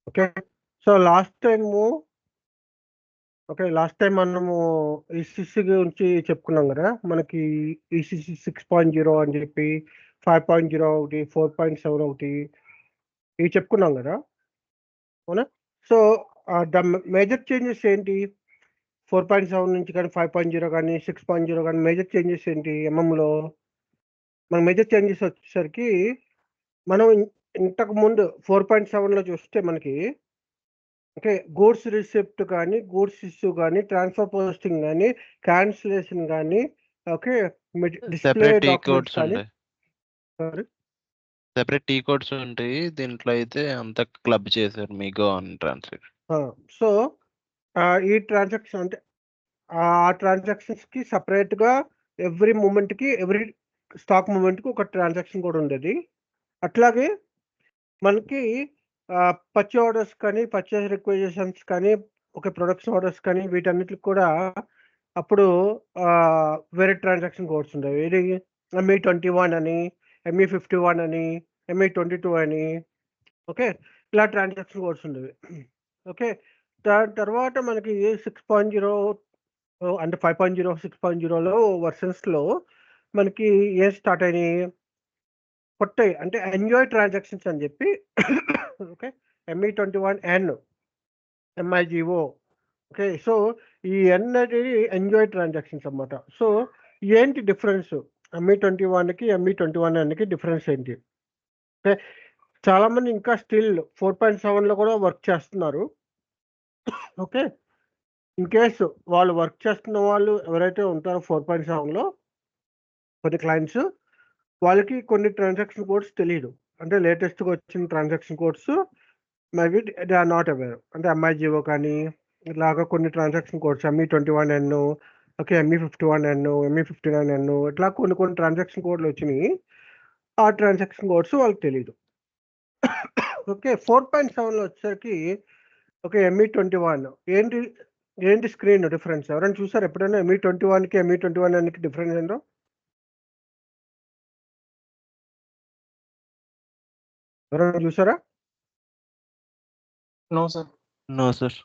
Okay. So last time మనము ECC గురించి చెప్పుకున్నాం కదా, మనకి ఈసీసీ 6.0 అని చెప్పి 5.0 ఒకటి 4.7 ఒకటి ఇవి చెప్పుకున్నాం కదా, అవునా? సో ద మేజర్ చేంజెస్ ఏంటి? 4.7 నుంచి కానీ 5.0 కానీ 6.0 కానీ మేజర్ చేంజెస్ ఏంటి ఎంఎంలో? మన మేజర్ చేంజెస్ వచ్చేసరికి మనం ఇంతకు ముందు 4.7లో చూస్తే మనకి ఓకే, గూడ్స్ రిసిప్ట్ కానీ, గూడ్స్ ఇష్యూ కానీ, ట్రాన్స్ఫర్ పోస్టింగ్ కానీ, క్యాన్సిలేషన్ కానీ, okay, display separate T documents codes కానీ. ఉంటాయి, సెపరేట్ టీ కోడ్స్ ఉంటాయి. దీంట్లో అయితే అంతా క్లబ్ చేశారు మీ గో అని ట్రాన్సాక్షన్. సో ఈ ట్రాన్సాక్షన్ అంటే ఆ ట్రాన్సాక్షన్స్కి సపరేట్గా ఎవ్రీ మూమెంట్కి, ఎవ్రీ స్టాక్ మూమెంట్కి ఒక ట్రాన్సాక్షన్ కూడా ఉండేది. అట్లాగే మనకి పర్చేస్ ఆర్డర్స్ కానీ, పర్చేస్ రిక్వెజిషన్స్ కానీ, ఒక ప్రొడక్షన్ ఆర్డర్స్ కానీ, వీటన్నిటికి కూడా అప్పుడు వేరే ట్రాన్సాక్షన్ కోడ్స్ ఉండేవి. ఇది ME21 అని, ME51 అని, ME22 అని, ఓకే, ఇలా ట్రాన్సాక్షన్ కోడ్స్ ఉండేవి. ఓకే, దాని తర్వాత మనకి 6.0 అంటే 5.0, 6.0లో వర్షన్స్లో మనకి ఏం స్టార్ట్ అయినాయి? కొత్తవి అంటే ఎంజాయ్ ట్రాన్సాక్షన్స్ అని చెప్పి okay, ME21N, MIGO. Okay, so ఈ ఎన్ అనేది ఎంజాయ్ ట్రాన్సాక్షన్స్ అన్నమాట. సో ఏంటి డిఫరెన్స్ ME21కి ME21Nకి డిఫరెన్స్ ఏంటి? ఓకే, చాలామంది ఇంకా స్టిల్ 4.7లో కూడా వర్క్ చేస్తున్నారు. ఓకే, ఇన్ కేసు వాళ్ళు వర్క్ చేస్తున్న వాళ్ళు ఎవరైతే ఉంటారో 4.7లో కొన్ని క్లయింట్స్, వాళ్ళకి కొన్ని ట్రాన్సాక్షన్ కోడ్స్ తెలియదు. అంటే లేటెస్ట్గా వచ్చిన transaction codes maybe they are not aware. అంటే MIGO కానీ ఇలాగా కొన్ని transaction codes ME21N, okay, ME51N, ME59N, ఇట్లా కొన్ని ట్రాన్సాక్షన్ కోడ్లు వచ్చినాయి. ఆ ట్రాన్సాక్షన్ కోడ్స్ వాళ్ళకి తెలియదు. ఓకే, 4.7లో వచ్చేసరికి ఓకే, ME21 ఏంటి స్క్రీన్ డిఫరెన్స్? ఎవరైనా చూసారు ఎప్పుడైనా ME21కి ME21Nకి డిఫరెన్స్ ఏంటో? ఎవరైనా చూసారా? No sir. No sir.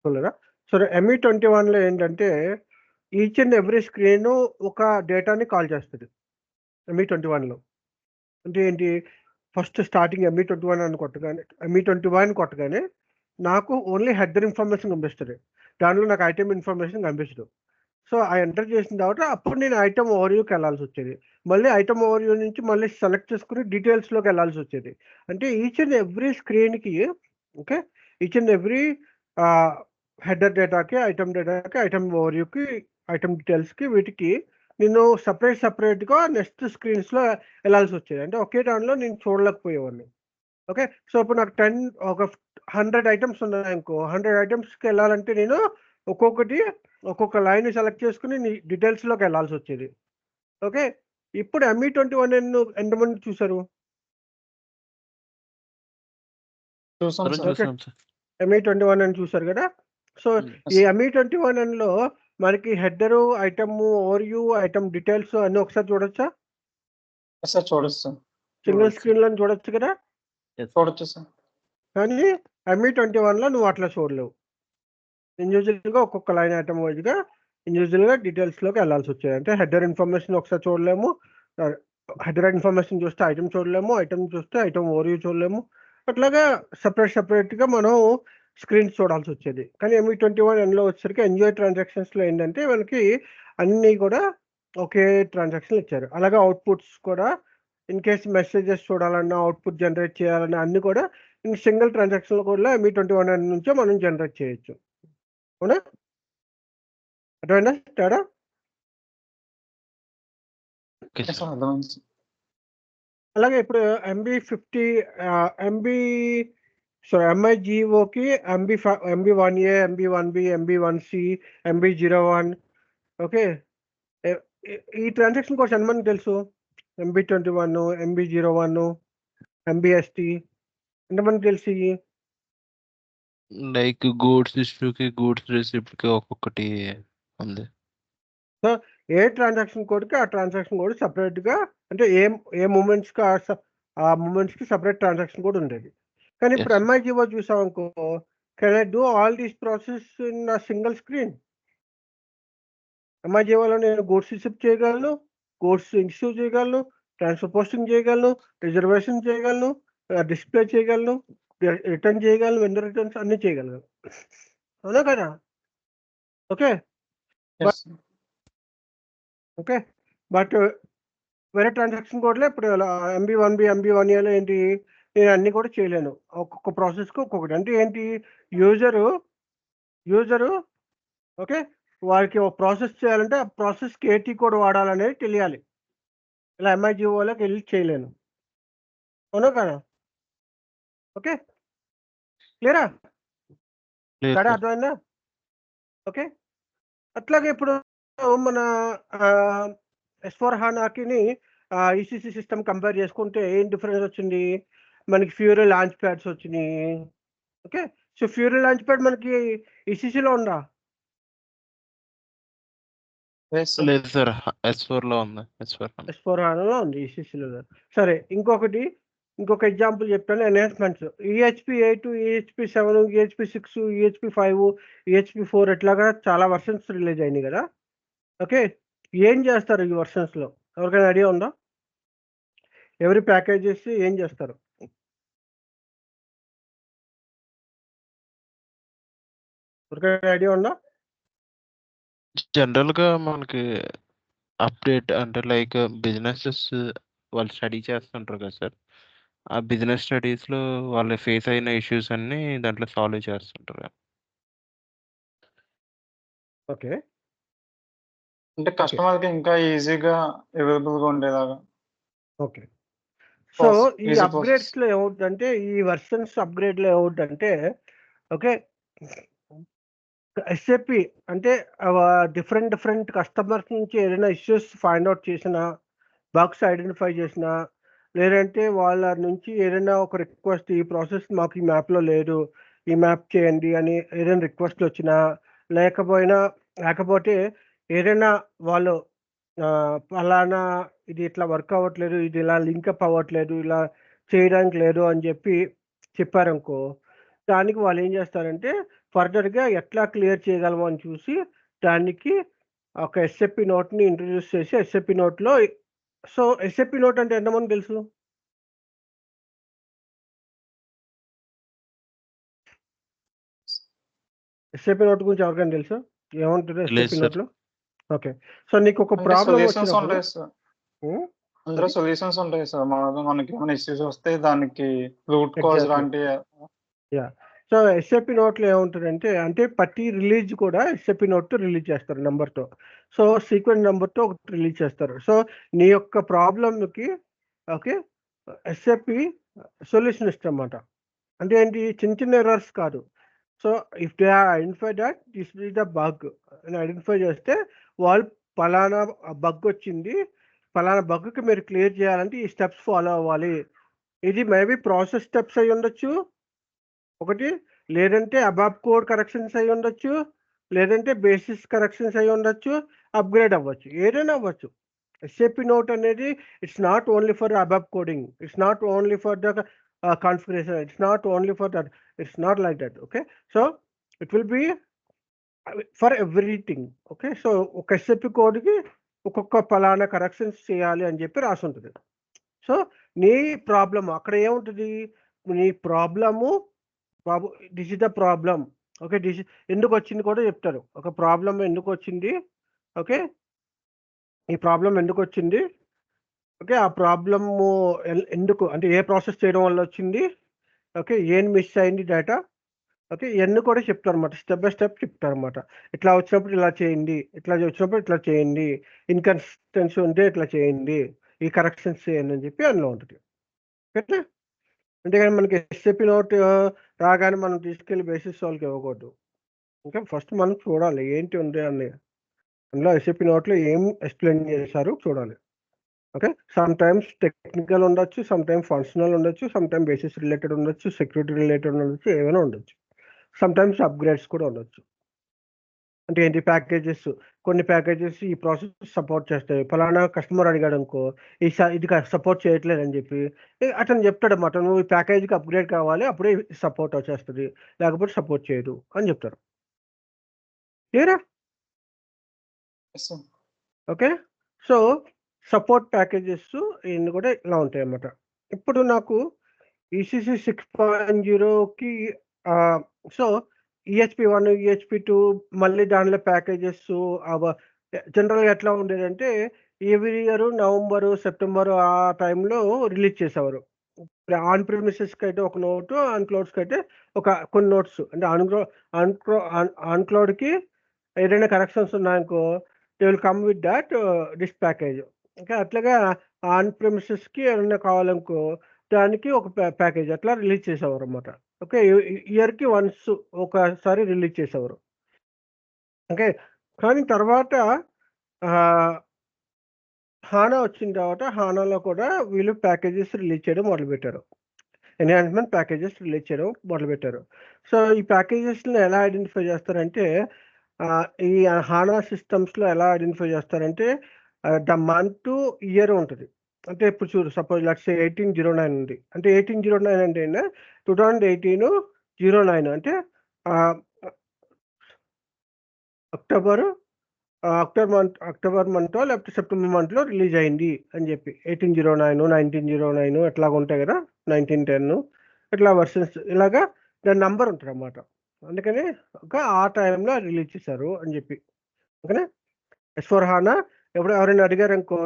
చూడలేదా? సో ME21లో ఏంటంటే ఈచ్ అండ్ ఎవ్రీ స్క్రీన్ ఒక డేటాని కాల్ చేస్తుంది ME21లో. అంటే ఏంటి? ఫస్ట్ స్టార్టింగ్ ME21 కొట్టగానే నాకు ఓన్లీ హెడర్ ఇన్ఫర్మేషన్ కనిపిస్తుంది. దానిలో నాకు ఐటమ్ ఇన్ఫర్మేషన్ కనిపించదు. సో ఆ ఎంటర్ చేసిన తర్వాత అప్పుడు నేను ఐటమ్ ఓవర్వ్యూకి వెళ్ళాల్సి వచ్చేది. మళ్ళీ ఐటమ్ ఓవర్వ్యూ నుంచి మళ్ళీ సెలెక్ట్ చేసుకుని డీటెయిల్స్లోకి వెళ్ళాల్సి వచ్చేది. అంటే ఈచ్ అండ్ ఎవ్రీ స్క్రీన్కి, okay, each and every header డేటాకి, ఐటమ్ డేటాకి, ఐటమ్ ఓవర్వ్యూకి, ఐటమ్ డీటెయిల్స్కి, వీటికి నేను సపరేట్గా నెక్స్ట్ స్క్రీన్స్లో వెళ్ళాల్సి వచ్చేది. అంటే ఒకే దానిలో నేను చూడలేకపోయేవాడిని. ఓకే, సో ఇప్పుడు నాకు 100 ఐటమ్స్ ఉన్నాయనుకో, 100 ఐటమ్స్కి వెళ్ళాలంటే నేను ఒక్కొక్క లైన్ సెలెక్ట్ చేసుకుని డీటెయిల్స్లోకి వెళ్ళాల్సి వచ్చేది. ఓకే, ఇప్పుడు ME21N ఎంతమంది చూసారు? చూసాం సార్. చూసాం సార్. ME21N చూసారు కదా. సో ఈ ME21Nలో మనకి header, item overview, item details అన్నీ ఒకసారి చూడొచ్చా? సార్ చూడొచ్చు సార్. సింగిల్ స్క్రీన్లో చూడొచ్చు కదా. చూడొచ్చు సార్. కానీ ME21లో నువ్వు అట్లా చూడలేవు. ఇండివిజువల్గా ఒక్కొక్క లైన్ ఐటమ్ వైజ్గా ఇండివిజువల్గా డీటెయిల్స్లోకి వెళ్ళాల్సి వచ్చేది. అంటే హెడర్ ఇన్ఫర్మేషన్ ఒకసారి చూడలేము, హెడర్ ఇన్ఫర్మేషన్ చూస్తే ఐటమ్ చూడలేము, ఐటమ్ చూస్తే ఐటమ్ ఓవర్వ్యూ చూడలేము. అట్లాగా సపరేట్గా మనం స్క్రీన్స్ చూడాల్సి వచ్చేది. కానీ ME21Nలో వచ్చేసరికి ఎంజాయ్ ట్రాన్సాక్షన్స్లో ఏంటంటే మనకి అన్నీ కూడా ఒకే ట్రాన్సాక్షన్ ఇచ్చారు. అలాగే అవుట్పుట్స్ కూడా ఇన్ కేస్ మెసేజెస్ చూడాలన్నా, అవుట్పుట్ జనరేట్ చేయాలన్నా అన్నీ కూడా సింగిల్ ట్రాన్సాక్షన్లో కూడా ME21N నుంచే మనం జనరేట్ చేయొచ్చు. అవునా? అర్థమైందా తేడా? అలాగే ఇప్పుడు MIGOకి MB1A, MB1B, MB1C, MB01, okay, ఈ ట్రాన్సాక్షన్ కోడ్స్ ఎంతమంది తెలుసు? MB21, MB01, MBST ఎంతమంది తెలుసు? లైక్ గూడ్స్ ఇష్యూకి, గూడ్స్ రిసిప్ట్కి ఒక్కొక్కటి ఉంది. సో ఏ ట్రాన్సాక్షన్ కోడ్కి ఆ ట్రాన్సాక్షన్ కోడ్ సపరేట్గా, అంటే ఏ మూమెంట్స్కి ఆ మూమెంట్స్కి సపరేట్ ట్రాన్సాక్షన్ కోడ్ ఉండేది. కానీ Yes, ఇప్పుడు sir. MIGO చూసామనుకో, can I do all these process in single screen? MIGOలో నేను గూడ్స్ రిసిప్ట్ చేయగలను, గూడ్స్ ఇష్యూ చేయగలను, ట్రాన్స్ఫర్ పోస్టింగ్ చేయగలను, రిజర్వేషన్ చేయగలను, డిస్ప్లే చేయగలను, రిటర్న్ చేయగలను, వెండర్ రిటర్న్స్ అన్ని చేయగలను. అవునా కదా? Okay. Yes, sir. Okay. But వేరే ట్రాన్సాక్షన్ కోడ్లో ఇప్పుడు MB1B MB1Aలో ఏంటి, నేను అన్ని కూడా చేయలేను. ఒక్కొక్క ప్రాసెస్కి ఒక్కొక్కటి. అంటే ఏంటి, యూజరు ఓకే, వారికి ఒక ప్రాసెస్ చేయాలంటే ఆ ప్రాసెస్కి ఏటీ కోడ్ వాడాలనేది తెలియాలి. ఇలా MIGOలోకి వెళ్ళి చేయలేను. అవునా కదా? ఓకే, క్లియరా? Clear, తేడా sir. అర్థమైందా? ఓకే. అట్లాగే ఇప్పుడు మన S/4HANAకి ECC సిస్టమ్ కంపేర్ చేసుకుంటే ఏం డిఫరెన్స్ వచ్చింది? మనకి ఫ్యూరీ లాంచ్ ప్యాడ్స్ వచ్చినాయి. Okay. So fury launch pad మనకి ECCలో ఉందా? Yes, sir. లేదు సార్, S4లో ఉంది. S/4HANAలో ఉంది, ECCలో లేదు. సరే, ఇంకొక ఎగ్జాంపుల్ చెప్తాను. Enhancements EHP8, EHP7, EHP6, EHP5, EHP4 ఇట్లాగా చాలా వర్షన్స్ రిలీజ్ అయినాయి కదా. ఓకే. ఏం చేస్తారు ఈ వర్షన్స్లో? ఎవరికైనా ఐడియా ఉందా? ఎవరి ప్యాకేజెస్ ఏం చేస్తారు? ఎవరికైనా ఐడియా ఉందా? జనరల్గా మనకి అప్డేట్ అంటే లైక్ బిజినెసెస్ వాళ్ళు స్టడీ చేస్తుంటారు కదా సార్. ఆ బిజినెస్ స్టడీస్లో వాళ్ళు ఫేస్ అయిన ఇష్యూస్ అన్ని దాంట్లో సాల్వ్ చేస్తుంటారు. ఓకే. అంటే కస్టమర్కి ఇంకా ఈజీగా అవైలబుల్గా ఉండేలాగా. ఓకే. సో ఈ ఈజీ ప్రాసెస్. అప్గ్రేడ్స్లో ఏమవుతుందంటే, ఈ వర్షన్స్ అప్గ్రేడ్లో ఏమవుతుందంటే, ఓకే, SAP అంటే డిఫరెంట్ కస్టమర్స్ నుంచి ఏదైనా ఇష్యూస్ ఫైండ్ అవుట్ చేసినా, బగ్స్ ఐడెంటిఫై చేసినా, లేదంటే వాళ్ళ నుంచి ఏదైనా ఒక రిక్వెస్ట్, ఈ ప్రాసెస్ మాకు ఈ మ్యాప్లో లేదు, ఈ మ్యాప్ చేయండి అని ఏదైనా రిక్వెస్ట్లు వచ్చినా, లేకపోతే ఏదైనా వాళ్ళు ఫలానా ఇది ఇట్లా వర్క్ అవ్వట్లేదు, ఇది ఇలా లింకప్ అవ్వట్లేదు, ఇలా చేయడానికి లేదు అని చెప్పారనుకో, దానికి వాళ్ళు ఏం చేస్తారంటే ఫర్దర్గా ఎట్లా క్లియర్ చేయగలము అని చూసి దానికి ఒక SAP నోట్ని ఇంట్రడ్యూస్ చేసి, SAP నోట్లో సో SAP నోట్ అంటే ఎంతమంది తెలుసు? SAP నోట్ గురించి ఎవరికైనా తెలుసు? ఏముంటుంది లేదు SAP సార్. నోట్లో? ఓకే. సో నీకు ఒక అంటే ప్రాబ్లం సొల్యూషన్స్ వచ్చినప్పుడు ఉంటాయి సార్. అందులో సొల్యూషన్స్ ఉంటాయి సార్. మామూలుగా మనకి ఏమైనా ఇష్యూస్ వస్తే దానికి రూట్ కాజ్ Exactly. లాంటి యా. సో SAP నోట్లో ఏముంటుందంటే, అంటే ప్రతి రిలీజ్ కూడా SAP నోట్ రిలీజ్ చేస్తారు నెంబర్తో. సో సీక్వెన్స్ నెంబర్తో ఒకటి రిలీజ్ చేస్తారు. సో నీ యొక్క ప్రాబ్లమ్కి ఓకే SAP సొల్యూషన్ ఇస్తారన్నమాట. అంటే ఏంటి, చిన్న ఎర్రర్స్ కాదు. So if they identify that this is the bug అని ఐడెంటిఫై చేస్తే, వాళ్ళు పలానా బగ్ వచ్చింది, పలానా బగ్కి మీరు క్లియర్ చేయాలంటే ఈ స్టెప్స్ ఫాలో అవ్వాలి. ఇది మేబీ ప్రాసెస్ స్టెప్స్ అయి ఉండొచ్చు ఒకటి, లేదంటే అబాబ్ కోడ్ కరెక్షన్స్ అయి ఉండొచ్చు, లేదంటే బేసిస్ కరెక్షన్స్ అయి ఉండొచ్చు, అప్గ్రేడ్ అవ్వచ్చు, ఏదైనా అవ్వచ్చు. SAP నోట్ అనేది it's not only for ABAP coding, it's not only for the configuration, it's not only for that, it's not like that. Okay. So it will be for everything. Okay. So ఒక SAP కోడ్కి ఒక్కొక్క పలానా corrections చేయాలి అని చెప్పి రాసి ఉంటుంది. So నీ ప్రాబ్లమ్ అక్కడ ఏముంటుంది, నీ problem this is the problem. Okay. ఎందుకు వచ్చింది కూడా చెప్తారు. ఒక ప్రాబ్లం ఎందుకు వచ్చింది, ఓకే, ఈ ప్రాబ్లం ఎందుకు వచ్చింది, ఓకే, ఆ ప్రాబ్లము ఎందుకు అంటే ఏ ప్రాసెస్ చేయడం వల్ల వచ్చింది, ఓకే, ఏం మిస్ అయింది డేటా, ఓకే, ఇవన్నీ కూడా చెప్తారన్నమాట. స్టెప్ బై స్టెప్ చెప్తారన్నమాట. ఇట్లా వచ్చినప్పుడు ఇలా చేయండి, ఇట్లా వచ్చినప్పుడు ఇట్లా చేయండి, ఇన్కన్సిస్టెన్సీ ఉంటే ఇట్లా చేయండి, ఈ కరెక్షన్స్ చేయండి అని చెప్పి అందులో ఉంటుంది. ఓకే. అంతేగాని మనకి SAP నోట్ రాగానే మనం తీసుకెళ్ళి బేసిస్ వాళ్ళకి ఇవ్వకూడదు. ఇంకా ఫస్ట్ మనం చూడాలి ఏంటి ఉంది అని, అందులో SAP నోట్లో ఏం ఎక్స్ప్లెయిన్ చేశారు చూడాలి. ఓకే. సమ్ టైమ్స్ టెక్నికల్ ఉండొచ్చు, సమ్ టైమ్స్ ఫంక్షనల్ ఉండొచ్చు, సమ్ టైమ్ బేసిస్ రిలేటెడ్ ఉండొచ్చు, సెక్యూరిటీ రిలేటెడ్ ఉండొచ్చు, ఏమైనా ఉండొచ్చు. సమ్ టైమ్స్ అప్గ్రేడ్స్ కూడా ఉండొచ్చు. అంటే ఏంటి, ప్యాకేజెస్ కొన్ని ప్యాకేజెస్ ఈ ప్రాసెస్ సపోర్ట్ చేస్తాయి. ఫలానా కస్టమర్ అడిగాడనుకో, ఇది సపోర్ట్ చేయట్లేదని చెప్పి అతను చెప్తాడన్నమాట. నువ్వు ఈ ప్యాకేజ్‌కి అప్‌గ్రేడ్ కావాలి. అప్పుడే సపోర్ట్ వచ్చేస్తది. లేకపోతే సపోర్ట్ చేయదు అని చెప్తారు. క్లియరా? Yes sir. Okay. So, support packages ఇన్ని కూడా ఇలా ఉంటాయన్నమాట. ఇప్పుడు నాకు ఈసీసీ 6.0కి సో, EHP1, EHP2 మళ్ళీ దానిలో ప్యాకేజెస్ జనరల్‌గా ఎట్లా ఉండేదంటే ఎవ్రీ ఇయర్ నవంబరు, సెప్టెంబరు ఆ టైంలో రిలీజ్ చేసేవారు. ఆన్ ప్రిమిసెస్‌కి అయితే ఒక నోటు, ఆన్ క్లౌడ్స్‌కి అయితే కొన్ని నోట్స్. అంటే ఆన్ క్లౌడ్‌కి ఏదైనా కరెక్షన్స్ ఉన్నాయనుకో, they will come with this package. Okay. అట్లాగా ఆన్ ప్రిమిసెస్‌కి ఏమన్నా కావాలనుకో, దానికి ఒక ప్యాకేజ్ అట్లా రిలీజ్ చేసేవారన్నమాట. ఓకే. ఇయర్‌కి వన్స్ ఒకసారి రిలీజ్ చేసేవారు. ఓకే. కానీ తర్వాత హానా వచ్చిన తర్వాత హానాలో కూడా వీళ్ళు ప్యాకేజెస్ రిలీజ్ చేయడం మొదలుపెట్టారు. ఎన్హాన్స్‌మెంట్ ప్యాకేజెస్ రిలీజ్ చేయడం మొదలుపెట్టారు. సో, ఈ ప్యాకేజెస్‌ని ఎలా ఐడెంటిఫై చేస్తారంటే ఈ హానా సిస్టమ్స్‌లో ఎలా ఐడెంటిఫై చేస్తారంటే ద మంత్, ఇయర్ ఉంటది. అంటే ఇప్పుడు చూడు, సపోజ్ లెట్స్ సే 1809 ఉంది. అంటే 1809 అంటే 2018-09 అంటే ఆహ్, అక్టోబరు అక్టోబర్ మంతో లేకపోతే సెప్టెంబర్ మంత్‌లో రిలీజ్ అయింది అని చెప్పి 1809, 1909 అట్లాగా ఉంటాయి కదా! 1910 ఇట్లా వెర్షన్స్ ఇలాగా దాని నంబర్ ఉంటదన్నమాట. అందుకని ఆ టైంలో రిలీజ్ చేశారు అని చెప్పి. ఓకేనా? ఎస్/4 హానా ఎవరైనా అడిగారనుకో,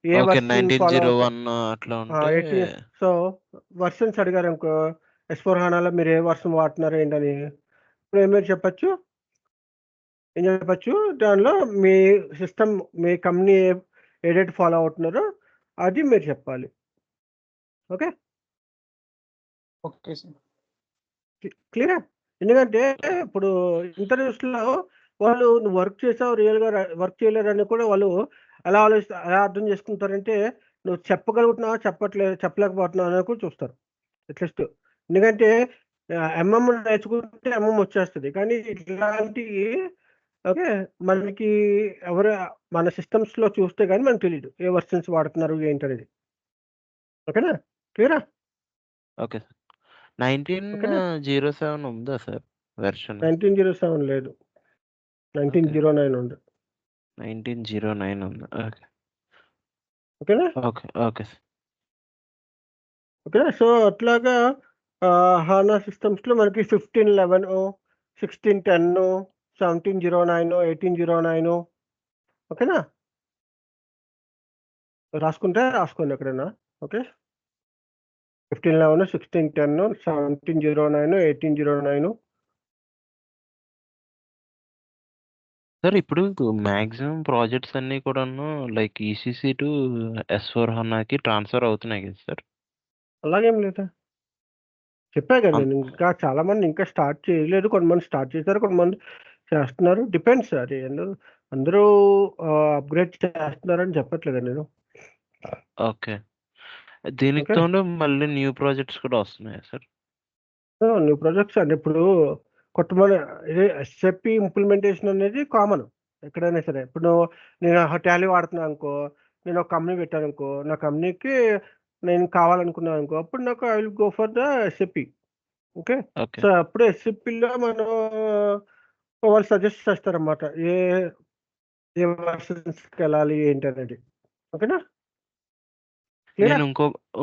ఏ ఓకే. వెర్షన్ ఫాలో అవుతారు 1901 అట్లా ఉంటే 18 సో, వెర్షన్స్ అడిగారనుకో, ఎస్/4 హానాలో మీరు ఏ వెర్షన్ వాడుతున్నారు ఏంటని ఇప్పుడు మీరు చెప్పొచ్చు. ఏం చెప్పొచ్చు, దానిలో మీ సిస్టమ్, మీ కంపెనీ ఏదైతే ఫాలో అవుతున్నారో అది మీరు చెప్పాలి. ఓకే. Okay sir. క్లియరా? ఎందుకంటే ఇప్పుడు ఇంటర్వ్యూస్‌లో వాళ్ళు నువ్వు వర్క్ చేసావు, రియల్‌గా వర్క్ చేయలేదని కూడా వాళ్ళు ఎలా అర్థం చేసుకుంటారంటే, నువ్వు చెప్పగలుగుతున్నావా, చెప్పలేకపోతున్నావా అని కూడా చూస్తారు అట్‌లీస్ట్. ఎందుకంటే ఎంఎం నేర్చుకుంటే ఎంఎం వచ్చేస్తది. కానీ ఇట్లాంటియి ఓకే. మనకి ఎవరు మన సిస్టమ్స్‌లో చూస్తే గాని మనకు తెలీదు. ఏ వెర్షన్స్ వాడుతున్నారు ఏంటనేది. ఓకేనా? క్లియరా? Okay sir. ఓకేనా? 1907 ఉందా సార్ వెర్షన్? 1907 లేదు. ఓకే. 1909 ఉంది. 1909 ఉంది. ఓకే. ఓకేనా? ఓకే. Okay sir. ఓకేనా? సో, అట్లాగా హానా సిస్టమ్స్‌లో మనకి 1511, 1610, 1709, 1809 ఓకేనా? రాసుకోండి ఎక్కడైనా. ఓకే. 1511, 1610, 1709, 1809 సార్ ఇప్పుడు మాక్సిమం ప్రాజెక్ట్స్ అన్నీ కూడాను లైక్ ఈసీసీ టు ఎస్/4 హానాకి ట్రాన్స్‌ఫర్ అవుతున్నాయి కదా సార్? అలాగేం లేదా? చెప్పా కదా అన్ నేను. ఇంకా చాలా మంది ఇంకా స్టార్ట్ చేయలేదు. కొంతమంది స్టార్ట్ చేశారు. కొంతమంది చేస్తున్నారు. డిపెండ్స్ అది. అందరూ అప్‌గ్రేడ్ చేస్తున్నారని చెప్పట్లేదా నేను. ఓకే. దీనికి ఓకే. తోడు మళ్ళీ న్యూ ప్రాజెక్ట్స్ కూడా వస్తున్నాయా సార్? న్యూ ప్రాజెక్ట్స్ అంటే ఇప్పుడు కొంతమంది ఇది ఎస్ఏపీ ఇంప్లిమెంటేషన్ అనేది కామన్ ఎక్కడైనా సరే. ఇప్పుడు నేను టాలీ వాడుతున్నాను అనుకో, నేను ఒక కంపెనీ పెట్టాననుకో, నా కంపెనీకి నేను కావాలనుకున్నాను అనుకో, అప్పుడు నాకు I will go for the SAP. Okay. Okay. So, అప్పుడు ఎస్ఏపీలో మనం వాళ్ళు సజెస్ట్ చేస్తారన్నమాట. ఏ వెర్షన్స్‌కెళ్ళాలి ఏంటనేది. ఓకేనా? క్లియరా? నేను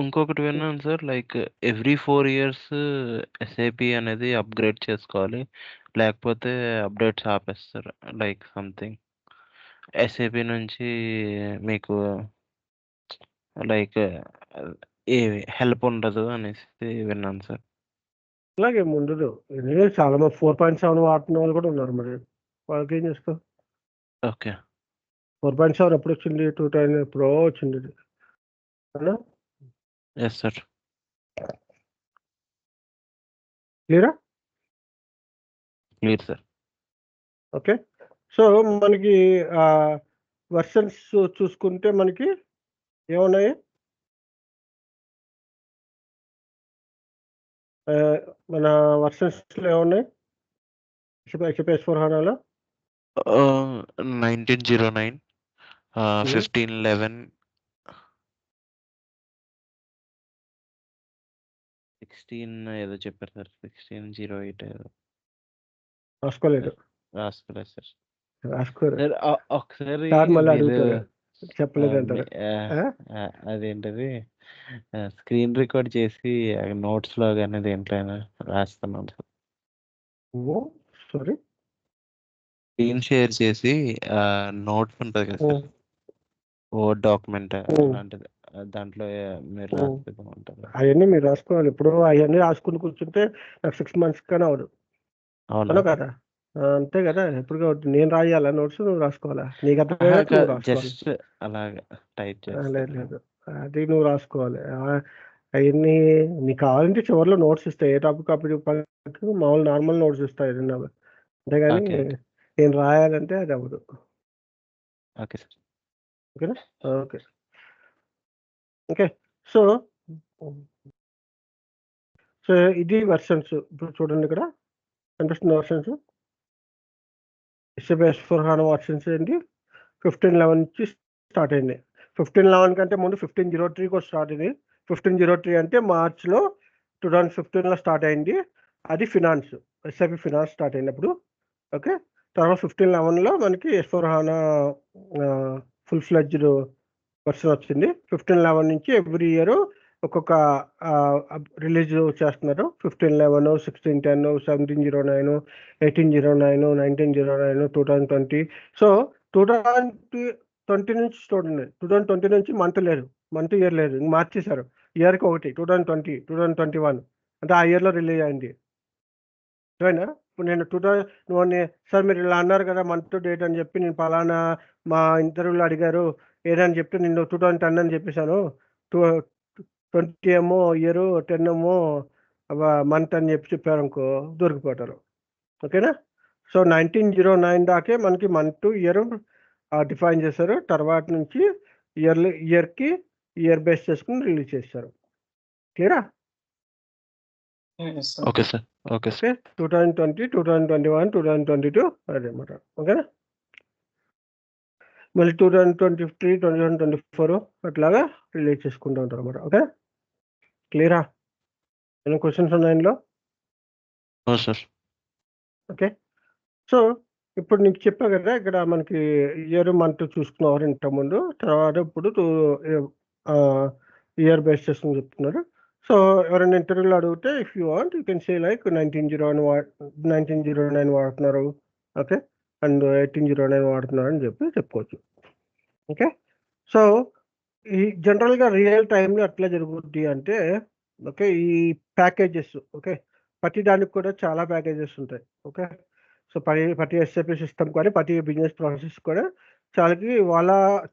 ఇంకొకటి విన్నాను sir. Like every 4 years SAP అనేది అప్‌గ్రేడ్ చేసుకోవాలి. లేకపోతే అప్‌డేట్స్ ఆపేస్తారు. Like something. ఎస్ఏపీ నుంచి మీకు లైక్ ఏ హెల్ప్ ఉండదు అనేసి విన్నాను సార్. అలాగేమి ఉండదు. ఎందుకంటే చాలా మంది 4.7 వాడుతున్న వాళ్ళు కూడా ఉన్నారు మరి. వాళ్ళకేం చేస్తాం? ఓకే. 4.7 ఎప్పుడొచ్చింది? 2010 ఎప్పుడో వచ్చిందిది. అవునా? Yes sir. క్లియరా? Clear sir. ఓకే. సో, మనకి వెర్షన్స్ చూసుకుంటే మనకి ఏమున్నాయి? మన వెర్షన్స్‌లో ఏమున్నాయి? SAP S/4 HANAలో? 1909 1511 16 ఏదో చెప్పారు సార్. 1608 ఏదో రాసుకోలేదు. రాసుకోలేదు సార్. రాసుకోరు. సార్ ఒకసారి సార్ మళ్ళీ మీరు అడుగుతారు చెప్పలేదు అంటారు. అదేంటది స్క్రీన్ రికార్డ్ చేసి నోట్స్ లో కానీ దేంట్లో అయినా రాస్తున్నాను సార్. సారీ, స్క్రీన్ షేర్ చేసి నోట్స్ ఉంటుంది కదా సార్, వర్డ్ డాక్యుమెంట్ అలాంటిది, దాంట్లో మీరు రాస్తే బాగుంటుంది. అవన్నీ మీరు రాసుకోవాలి. ఇప్పుడు అవన్నీ రాసుకుని కూర్చుంటే నాకు 6 months కానీ అవదు. అవునా? అవునా కదా? అంతే కదా. ఇప్పుడు నేను రాయాలా నోట్స్, నువ్వు రాసుకోవాలా? నీకు అర్థమయ్యాక నువ్వు రాసుకోవాలి. జస్ట్ అలాగా టైప్ లేదు చేస్తే లేదు, అది నువ్వు రాసుకోవాలి. అవన్నీ నీకు కావాలంటే చివరిలో నోట్స్ ఇస్తాయి. ఏ టాపిక్ మామూలు నార్మల్ నోట్స్ ఇస్తాయి. అంతేగాని ఓకే నేను రాయాలంటే అది అవ్వదు. Okay sir. ఓకేనా? Okay okay. సో సో ఇది వర్షన్స్. ఇప్పుడు చూడండి, ఇక్కడ కనిపిస్తున్న వర్షన్స్. SAP S/4HANA వర్షన్స్ ఏంటి? 1511 నుంచి స్టార్ట్ అయింది. 1511 కంటే ముందు 1503 కూడా స్టార్ట్ అయింది. 1503 అంటే మార్చ్లో 2015లో స్టార్ట్ అయింది. అది ఫినాన్స్, SAP ఫినాన్స్ స్టార్ట్ అయినప్పుడు. ఓకే. తర్వాత 1511లో మనకి S/4HANA ఫుల్ ఫ్లెడ్జ్డ్ వర్షన్ వచ్చింది. 1511 నుంచి ఎవ్రీ ఇయర్ ఒక్కొక్క రిలీజ్ చేస్తున్నారు. 1511, 1610, 1709, 1809, 1909, 2020. సో 2020 నుంచి చూడండి, 2020 నుంచి మంత్ లేదు, మంత్ ఇయర్ లేదు, ఇంక మార్చేశారు. ఇయర్కి ఒకటి 2020, 2021 అంటే ఆ ఇయర్లో రిలీజ్ అయింది. సరేనా? ఇప్పుడు నేను సార్ మీరు ఇలా అన్నారు కదా మంత్ డేట్ అని చెప్పి, నేను పలానా మా ఇంటర్వ్యూలో అడిగారు ఏదని చెప్తే నేను 2010 అని చెప్పేశాను. 20 ఏమో ఇయర్, 10 ఏమో మంత్ అని చెప్పారు అనుకో, దొరికిపోతారు. ఓకేనా? సో 1909 దాకే మనకి మంత్ ఇయర్ డిఫైన్ చేశారు. తర్వాత నుంచి ఇయర్కి ఇయర్ బేస్ చేసుకుని రిలీజ్ చేస్తారు. క్లియరా? Okay sir. Okay sir. 2020, 2021, 2022 అదనమాట. ఓకేనా? మళ్ళీ 2023, 2024 అట్లాగా రిలీజ్ చేసుకుంటూ ఉంటారు అనమాట. ఓకే, క్లియరా? ఏమైనా క్వశ్చన్స్ ఉన్నాయి ఇందులో? సార్. ఓకే. సో ఇప్పుడు నీకు చెప్పా కదా, ఇక్కడ మనకి ఇయర్ మంత్ చూసుకున్నారు ఇంతకుముందు, తర్వాత ఇప్పుడు ఇయర్ బేస్ చేసుకుని చెప్తున్నారు. సో ఎవరైనా ఇంటర్వ్యూలో అడిగితే if you want you can say like 1909 వాడుతున్నారు, ఓకే, అండ్ 1809 వాడుతున్నారు అని చెప్పుకోవచ్చు. ఓకే. సో ఈ జనరల్గా రియల్ టైంలో ఎట్లా జరుగుద్ది అంటే, ఓకే, ఈ ప్యాకేజెస్, ఓకే, ప్రతి దానికి కూడా చాలా ప్యాకేజెస్ ఉంటాయి. ఓకే. సో ప్రతి SAP సిస్టమ్ కానీ ప్రతి బిజినెస్ ప్రాసెస్ కూడా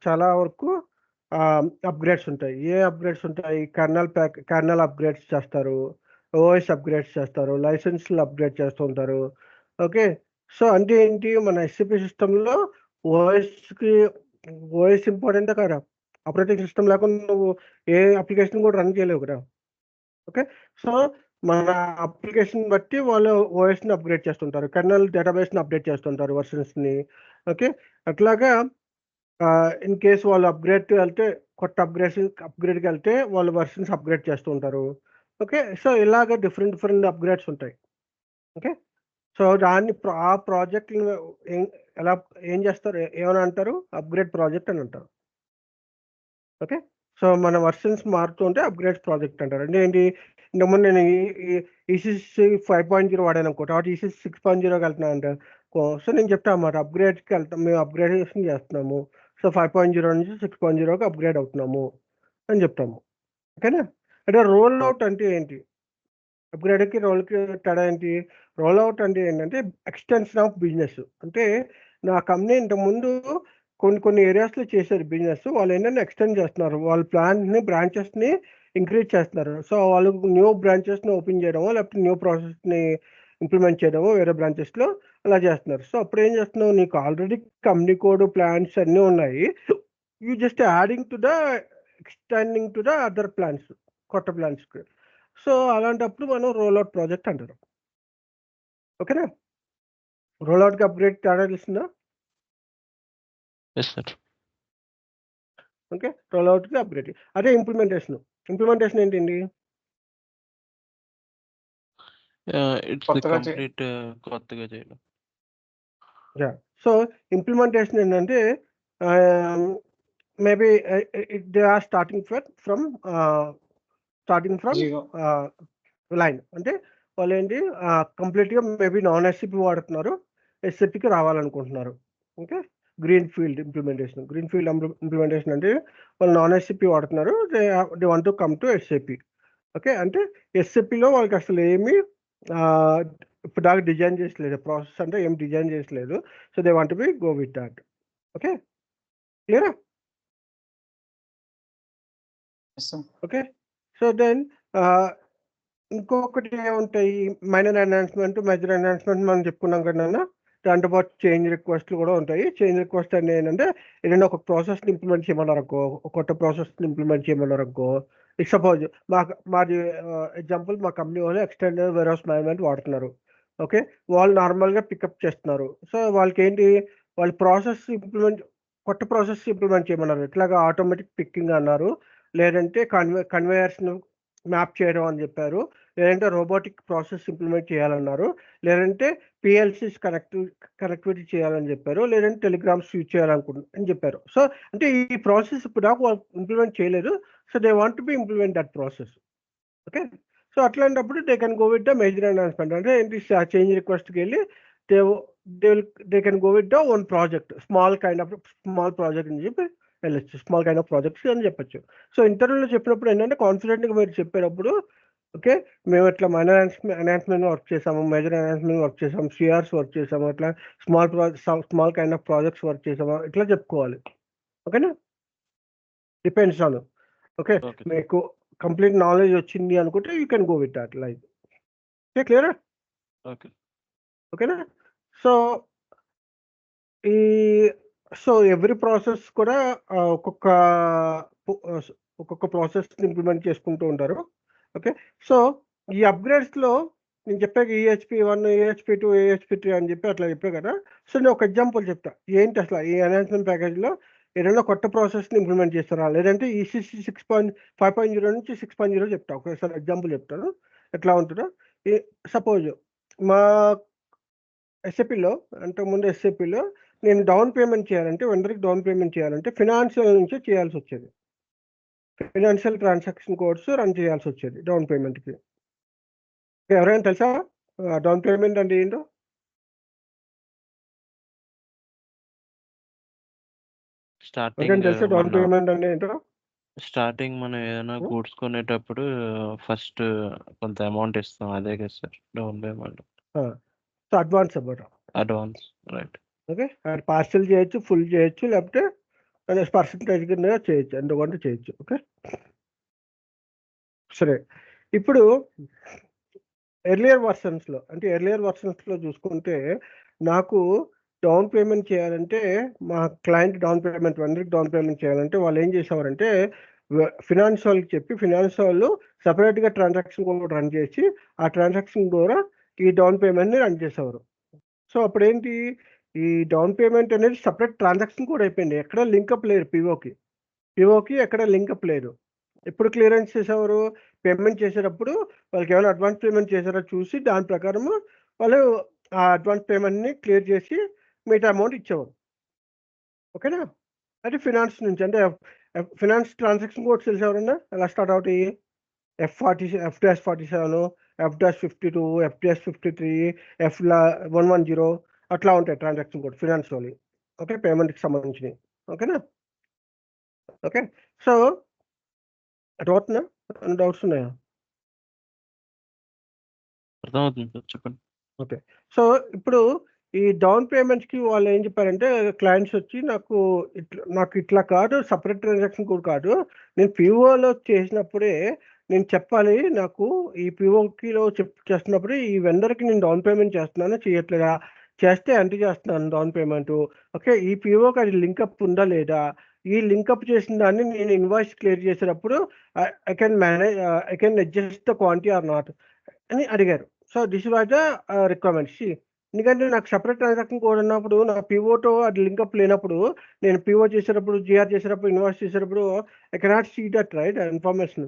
చాలా వరకు అప్గ్రేడ్స్ ఉంటాయి. ఏ అప్గ్రేడ్స్ ఉంటాయి? కర్నల్ అప్గ్రేడ్స్ చేస్తారు, OS అప్గ్రేడ్స్ చేస్తారు, లైసెన్స్లు అప్గ్రేడ్ చేస్తూ ఉంటారు. ఓకే. సో అంటే ఏంటి, మన SAP సిస్టంలో ఓఎస్ ఇంపార్టెంటే కదా. ఆపరేటింగ్ సిస్టమ్ లేకుండా నువ్వు ఏ అప్లికేషన్ కూడా రన్ చేయలేవు కదా. ఓకే. సో మన అప్లికేషన్ బట్టి వాళ్ళు ఓఎస్ని అప్గ్రేడ్ చేస్తుంటారు, కర్నల్ డేటాబేస్ని అప్డేట్ చేస్తుంటారు, వర్షన్స్ని. ఓకే. అట్లాగా ఇన్ కేస్ వాళ్ళు కొత్త అప్గ్రేడ్కి వెళ్తే వాళ్ళు వర్షన్స్ అప్గ్రేడ్ చేస్తూ ఉంటారు. ఓకే. సో ఇలాగ డిఫరెంట్ అప్గ్రేడ్స్ ఉంటాయి. ఓకే. సో ఆ ప్రాజెక్ట్ ఏం చేస్తారు, ఏమని అంటారు? అప్గ్రేడ్ ప్రాజెక్ట్ అని అంటారు. ఓకే. సో మన వర్షన్స్ మారుతూ ఉంటే అప్గ్రేడ్ ప్రాజెక్ట్ అంటారు. అంటే ఏంటి, ఇంతకుముందు నేను ECC 5.0 వాడాను అనుకో, తర్వాత ECC 6.0కి వెళ్తున్నాను అంటే, సో నేను చెప్తాను అన్నమాట, అప్గ్రేడ్కి వెళ్తాం, మేము అప్గ్రేడేషన్ చేస్తున్నాము. సో 5.0 నుంచి 6.0కి అప్గ్రేడ్ అవుతున్నాము అని చెప్తాము. ఓకేనా? అంటే రోల్ అవుట్ అంటే ఏంటి, అప్గ్రేడ్కి రోల్కి తేడా ఏంటి? రోల్ అవుట్ అంటే ఏంటంటే ఎక్స్టెన్షన్ ఆఫ్ బిజినెస్. అంటే నా కంపెనీ ఇంతకుముందు కొన్ని ఏరియాస్లో చేశారు బిజినెస్, వాళ్ళు ఏంటంటే ఎక్స్టెండ్ చేస్తున్నారు, వాళ్ళ బ్రాంచెస్ని ఇంక్రీజ్ చేస్తున్నారు. సో వాళ్ళు న్యూ బ్రాంచెస్ని ఓపెన్ చేయడమో, లేకపోతే న్యూ ప్రాసెస్ని ఇంప్లిమెంట్ చేయడమో వేరే బ్రాంచెస్లో అలా చేస్తున్నారు. సో అప్పుడు ఏం చేస్తున్నావు, నీకు ఆల్రెడీ కంపెనీ కోడ్ ప్లాన్స్ అన్నీ ఉన్నాయి, you just adding to extending to other plans, కొత్త ప్లాన్స్కి. సో అలాంటప్పుడు మనం రోల్అవుట్ ప్రాజెక్ట్ అంటారు. ఓకేనా? రోల్అవుట్కి అప్గ్రేడ్ తేడా తెలుస్తుందా? Yes sir. ఓకే, రోల్ అవుట్కి అప్గ్రేడ్. అదే ఇంప్లిమెంటేషన్ ఏంటండి? ఇట్స్ కొత్తగా కంప్లీట్ కొత్తగా చేయడం. సో ఇంప్లిమెంటేషన్ ఏంటంటే maybe they are starting from zero. Line. అంటే వాళ్ళు ఏంటి కంప్లీట్గా మేబీ నాన్ ఎస్సిపి వాడుతున్నారు, ఎస్సిపికి రావాలనుకుంటున్నారు. ఓకే, గ్రీన్ ఫీల్డ్ ఇంప్లిమెంటేషన్ అంటే వాళ్ళు నాన్ ఎస్సిపి వాడుతున్నారు, they want to come to SAP. Okay, అంటే ఎస్సిపిలో వాళ్ళకి అసలు ఏమి ఇప్పుడు దాకా డిజైన్ చేసలేదు, ప్రాసెస్ అంటే ఏం డిజైన్ చేసలేదు. So they want be go with that. Okay, క్లియరా? ఓకే, సో దెన్ ఇంకొకటి ఏముంటాయి, మైనర్ ఎన్హాన్స్మెంట్, మేజర్ ఎన్హాన్స్మెంట్ మనం చెప్పుకున్నాం కదా. దాంతో పాటు చేంజ్ రిక్వెస్ట్లు కూడా ఉంటాయి. చేంజ్ రిక్వెస్ట్ అంటే ఏంటంటే ఏదైనా ఒక ప్రాసెస్ని ఇంప్లిమెంట్ చేయమన్నారు అనుకో, ఒక కొత్త ప్రాసెస్ని ఇంప్లిమెంట్ చేయమన్నారు అనుకో. సపోజ్ మాది ఎగ్జాంపుల్, మా కంపెనీ వాళ్ళు ఎక్స్టెండెడ్ వేర్హౌస్ మేనేజ్మెంట్ వాడుతున్నారు. ఓకే, వాళ్ళు నార్మల్గా పికప్ చేస్తున్నారు. సో వాళ్ళకి ఏంటి, వాళ్ళ కొత్త ప్రాసెస్ ఇంప్లిమెంట్ చేయమన్నారు. ఇట్లాగా ఆటోమేటిక్ పిక్కింగ్ అన్నారు, లేదంటే కన్వేయర్స్ను మ్యాప్ చేయడం అని చెప్పారు, లేదంటే రోబోటిక్ ప్రాసెస్ ఇంప్లిమెంట్ చేయాలన్నారు, లేదంటే పిఎల్సీస్ కనెక్టివిటీ చేయాలని చెప్పారు, లేదంటే టెలిగ్రామ్స్ యూజ్ చేయాలనుకుంటున్నారు చెప్పారు. సో అంటే ఈ ప్రాసెస్ ఇప్పుడు దాకా వాళ్ళు ఇంప్లిమెంట్ చేయలేదు. So they want to be implement that process. Okay, so అట్లాంటప్పుడు they can go with the major enhancement. అంటే ఏంటి, చేంజ్ రిక్వెస్ట్కి వెళ్ళి they can go with the own project, small project అని చెప్పి వెళ్ళచ్చు, స్మాల్ కైండ్ ఆఫ్ ప్రాజెక్ట్స్ అని చెప్పచ్చు. సో ఇంటర్వ్యూలో చెప్పినప్పుడు ఏంటంటే కాన్ఫిడెంట్గా మీరు చెప్పేటప్పుడు, ఓకే మేము ఇట్లా మైనర్ ఎన్హాన్స్మెంట్ వర్క్ చేసాము, మేజర్ ఎన్హాన్స్మెంట్ వర్క్ చేసాము, సిఆర్స్ వర్క్ చేసాము, ఇట్లా small kind of projects work చేసాము, ఇట్లా చెప్పుకోవాలి. ఓకేనా? Depends on. ఓకే, మీకు కంప్లీట్ నాలెడ్జ్ వచ్చింది అనుకుంటే you can go with that like. Okay, క్లియరా? ఓకే. ఓకేనా? సో ఎవ్రీ ప్రాసెస్ కూడా ఒక్కొక్క ప్రాసెస్ ఇంప్లిమెంట్ చేసుకుంటూ ఉంటారు. ఓకే, సో ఈ అప్గ్రేడ్స్లో నేను చెప్పాక EHP1, EHP2, EHP3 అని చెప్పి అట్లా చెప్పా కదా. సో నేను ఒక ఎగ్జాంపుల్ చెప్తా, ఏంటి అసలు ఈ ఎన్హాన్స్మెంట్ ప్యాకేజ్లో ఏదైనా కొత్త ప్రాసెస్ని ఇంప్లిమెంట్ చేస్తారా, లేదంటే ECC 5.0 నుంచి 6.0 చెప్తా. ఒకసారి ఎగ్జాంపుల్ చెప్తాను ఎట్లా ఉంటుందో. సపోజ్ మా ఎస్ఏపిలో, అంతకుముందు ఎస్ఏపిలో నేను డౌన్ పేమెంట్ చేయాలంటే, వెండర్కి డౌన్ పేమెంట్ చేయాలంటే ఫినాన్షియల్ నుంచి చేయాల్సి వచ్చేది. ఫినాన్షియల్ ట్రాన్సాక్షన్ కోడ్స్ రన్ చేయాల్సి వచ్చేది డౌన్ పేమెంట్కి. ఎవరైనా తెలుసా డౌన్ పేమెంట్ అంటే ఏంటో? ఎవరైనా తెలుసా డౌన్ పేమెంట్ అంటే ఏంటో? స్టార్టింగ్ మనం ఏదైనా గూడ్స్ కొనేటప్పుడు ఫస్ట్ కొంత అమౌంట్ ఇస్తాం, అదే కదా sir down payment? So advance అన్నమాట. Advance, right. ఓకే, అది పార్సల్ చేయొచ్చు, ఫుల్ చేయొచ్చు, లేకపోతే పర్సంటేజ్ కింద చేయొచ్చు, ఎందుకంటే చేయొచ్చు. ఓకే, సరే. ఇప్పుడు ఎర్లియర్ వర్షన్స్లో చూసుకుంటే నాకు డౌన్ పేమెంట్ చేయాలంటే, మా క్లయింట్ డౌన్ పేమెంట్, వెండర్కి డౌన్ పేమెంట్ చేయాలంటే వాళ్ళు ఏం చేసేవారంటే ఫినాన్స్ వాళ్ళకి చెప్పి, ఫినాన్స్ వాళ్ళు సపరేట్గా ట్రాన్సాక్షన్ కోడ్ రన్ చేసి ఆ ట్రాన్సాక్షన్ ద్వారా ఈ డౌన్ పేమెంట్ని రన్ చేసేవారు. సో అప్పుడు ఏంటి, ఈ డౌన్ పేమెంట్ అనేది సపరేట్ ట్రాన్సాక్షన్ కూడా అయిపోయింది, ఎక్కడ లింకప్ లేరు, పిఓకి ఎక్కడ లింకప్ లేదు. ఎప్పుడు క్లియరెన్స్ చేసేవారు, పేమెంట్ చేసేటప్పుడు వాళ్ళకి ఏమైనా అడ్వాన్స్ పేమెంట్ చేశారో చూసి దాని ప్రకారము వాళ్ళు ఆ అడ్వాన్స్ పేమెంట్ని క్లియర్ చేసి మిగతా అమౌంట్ ఇచ్చేవారు. ఓకేనా? అది ఫినాన్స్ నుంచి. అంటే ఫినాన్స్ ట్రాన్సాక్షన్ కోడ్స్ తెలిసి ఎవరన్నా ఎలా స్టార్ట్ అవుతాయి, F-47, F-52, F-53, F-110 అట్లా ఉంటాయి ట్రాన్సాక్షన్ కోడ్ ఫినాన్స్ వాళ్ళు. ఓకే, పేమెంట్కి సంబంధించినవి. ఓకేనా? ఓకే, సో అర్థమవుతుందా? డౌట్స్ ఉన్నాయా? అర్థమవుతుంది సార్, చెప్పండి. ఓకే, సో ఇప్పుడు ఈ డౌన్ పేమెంట్స్కి వాళ్ళు ఏం చెప్పారంటే, క్లయింట్స్ వచ్చి నాకు ఇట్లా కాదు, సపరేట్ ట్రాన్సాక్షన్ కోడ్ కాదు, నేను పిఓలో చేసినప్పుడే నేను చెప్పాలి, నాకు ఈ పిఓకిలో చేస్తున్నప్పుడు ఈ వెండర్కి నేను డౌన్ పేమెంట్ చేస్తున్నాను చేయట్లేదా, చేస్తే ఎంత చేస్తున్నాను డౌన్ పేమెంట్, ఓకే ఈ పిఓకి అది లింకప్ ఉందా లేదా, ఈ లింకప్ చేసిన దాన్ని నేను ఇన్వాయిస్ క్లియర్ చేసేటప్పుడు I can adjust the quantity or not అని అడిగారు. So this was the requirements. ఎందుకంటే నాకు సెపరేట్ ట్రాన్సాక్షన్ కోడ్ ఉన్నప్పుడు నా పివోతో అది లింకప్ లేనప్పుడు నేను పివో చేసేటప్పుడు జిఆర్ చేసేటప్పుడు ఇన్వాయిస్ చేసేటప్పుడు I cannot see that right information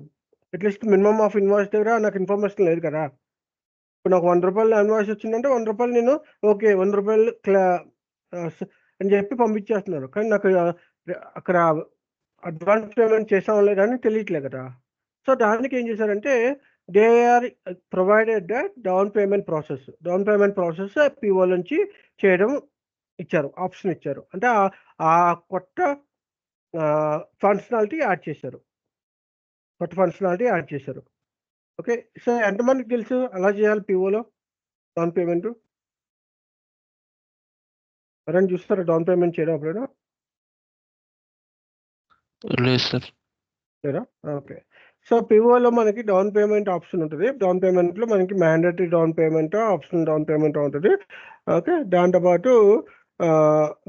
at least minimum of invoice దగ్గర నాకు ఇన్ఫర్మేషన్ లేదు కదా. ఇప్పుడు నాకు 100 రూపాయలు ఇన్వాయిస్ వచ్చిందంటే 100 రూపాయలు నేను ఓకే 100 రూపాయలు అని చెప్పి పంపించేస్తున్నారు. కానీ నాకు అక్కడ అడ్వాన్స్ పేమెంట్ చేసాం లేదని తెలియట్లేదు కదా. సో దానికి ఏం చేశారంటే they are provided that down payment process PO నుంచి చేయడం ఇచ్చారు, ఆప్షన్ ఇచ్చారు. అంటే ఆ కొత్త ఫంక్షనాలిటీ యాడ్ చేశారు. ఓకే. సో ఎంతమందికి తెలుసు అలా చేయాలి పిఓలో డౌన్ పేమెంట్? ఎవరైనా చూస్తారా డౌన్ పేమెంట్ చేయడం అప్పుడైనా? లేదు సార్. లేరా? ఓకే. సో పిఓలో మనకి డౌన్ పేమెంట్ ఆప్షన్ ఉంటుంది. డౌన్ పేమెంట్లో మనకి mandatory down payment, optional down payment ఉంటుంది. ఓకే. దాంతోపాటు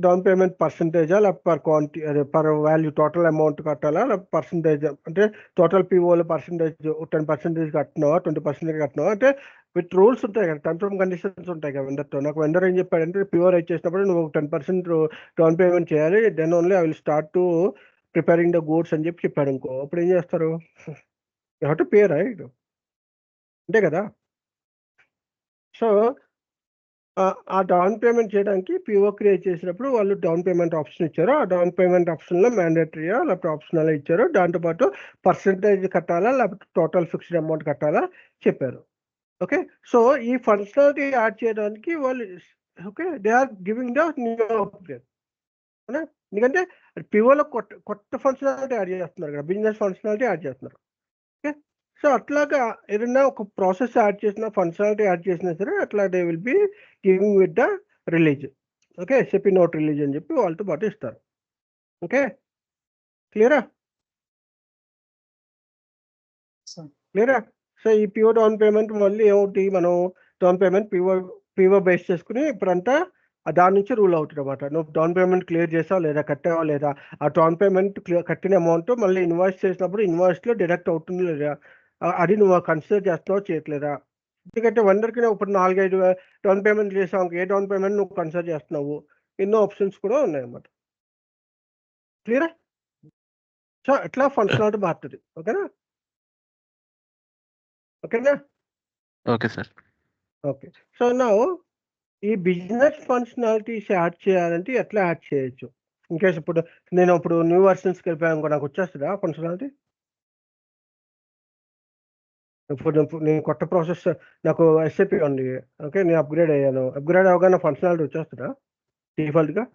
డౌన్ పేమెంట్ పర్సంటేజా లేకపోతే పర్ క్వాంటిటీ అదే పర్ వాల్యూ టోటల్ అమౌంట్ కట్టాలా లేకపోతే పర్సంటేజ్ అంటే టోటల్ పిఓలో పర్సంటేజ్ 10% కట్టినావా 20% కట్టినావా అంటే విత్ రూల్స్ ఉంటాయి కదా, టర్మ్స్ అండ్ కండిషన్స్ ఉంటాయి కదా వెండర్తో. నాకు వెండర్ ఏం చెప్పాడంటే పిఓ రైట్ చేసినప్పుడు నువ్వు 10% డౌన్ పేమెంట్ చేయాలి, then only I will start to preparing the goods అని చెప్పాడు అనుకో, అప్పుడు ఏం చేస్తారు? You have to pay right, అంతే కదా. సో ఆ డౌన్ పేమెంట్ చేయడానికి పిఓ క్రియేట్ చేసినప్పుడు వాళ్ళు డౌన్ పేమెంట్ ఆప్షన్ ఇచ్చారు. ఆ డౌన్ పేమెంట్ ఆప్షన్లో మ్యాండేటరీయా లేకపోతే ఆప్షనల్ ఇచ్చారు. దాంతోపాటు పర్సంటేజ్ కట్టాలా లేకపోతే టోటల్ ఫిక్స్డ్ అమౌంట్ కట్టాలా చెప్పారు. ఓకే. సో ఈ ఫంక్షనాలిటీ యాడ్ చేయడానికి వాళ్ళు okay they are giving the new upgrade. ఎందుకంటే పిఓలో కొత్త ఫంక్షనాలిటీ యాడ్ చేస్తున్నారు కదా, బిజినెస్ ఫంక్షనాలిటీ యాడ్ చేస్తున్నారు. ఓకే. సో అట్లాగా ఏదైనా ఒక ప్రాసెస్ యాడ్ చేసిన ఫంక్షనాలిటీ యాడ్ చేసినా సరే అట్లా they will be giving with the release. Okay. SAP note release అని చెప్పి వాళ్ళతో పాటు ఇస్తారు. ఓకే. క్లియరా? సో ఈ పిఓ డౌన్ పేమెంట్ మళ్ళీ ఏమిటి, మనం డౌన్ పేమెంట్ పిఓ బేస్ చేసుకుని ఇప్పుడంతా దాని నుంచి రూల్ అవుతుంది అనమాట. నువ్వు డౌన్ పేమెంట్ క్లియర్ చేసావా లేదా, కట్టావా లేదా, ఆ డౌన్ పేమెంట్ కట్టిన అమౌంట్ మళ్ళీ ఇన్వాయిస్ చేసినప్పుడు ఇన్వాయిస్లో డిడక్ట్ అవుతుంది లేదా, అది నువ్వు కన్సిడర్ చేస్తున్నావు చేయట్లేదా. ఎందుకంటే వెండర్కి ఇప్పుడు 4-5 డౌన్ పేమెంట్ చేసావు, ఏ డౌన్ పేమెంట్ నువ్వు కన్సిడర్ చేస్తున్నావు, ఎన్నో ఆప్షన్స్ కూడా ఉన్నాయన్నమాట. క్లియరా? సో ఎట్లా ఫంక్షనాలిటీ మారుతుంది. ఓకేనా? Okay sir. ఓకే. సో నా ఈ బిజినెస్ ఫంక్షనాలిటీస్ యాడ్ చేయాలంటే ఎట్లా యాడ్ చేయొచ్చు? ఇన్కేస్ ఇప్పుడు నేను న్యూ వర్షన్స్కి వెళ్ళిపోయాను నాకు వచ్చేస్తుందా ఫంక్షనాలిటీ? ఇప్పుడు నేను కొత్త ప్రాసెస్ నాకు ఎస్ఏపి ఉంది. ఓకే. నేను అప్గ్రేడ్ అయ్యాను. అప్గ్రేడ్ అవగానే ఫంక్షనాలిటీ వచ్చేస్తుందా డిఫాల్ట్గా?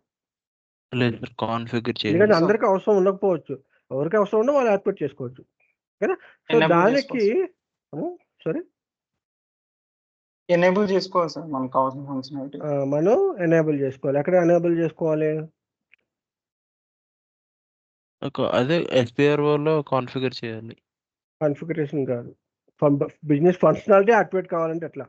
లేదు సార్, కాన్ఫిగర్ చేయాలి. ఎందుకంటే అందరికీ అవసరం ఉండకపోవచ్చు, ఎవరికి అవసరం ఉండో వాళ్ళు యాక్టివేట్ చేసుకోవచ్చు. ఓకేనా? సో దానికి సారీ ఎనేబుల్ చేసుకోవాలి సార్ మనకు కావాల్సిన ఫంక్షనాలిటీ. మనం ఎనేబుల్ చేసుకోవాలి. ఎక్కడ ఎనేబుల్ చేసుకోవాలి? అదే ఎస్బిఆర్ఓలో కాన్ఫిగర్ చేయాలి. కాన్ఫిగరేషన్ కాదు, బిజినెస్ ఫంక్షనాలిటీ యాక్టివేట్ కావాలంటే ఎట్లా?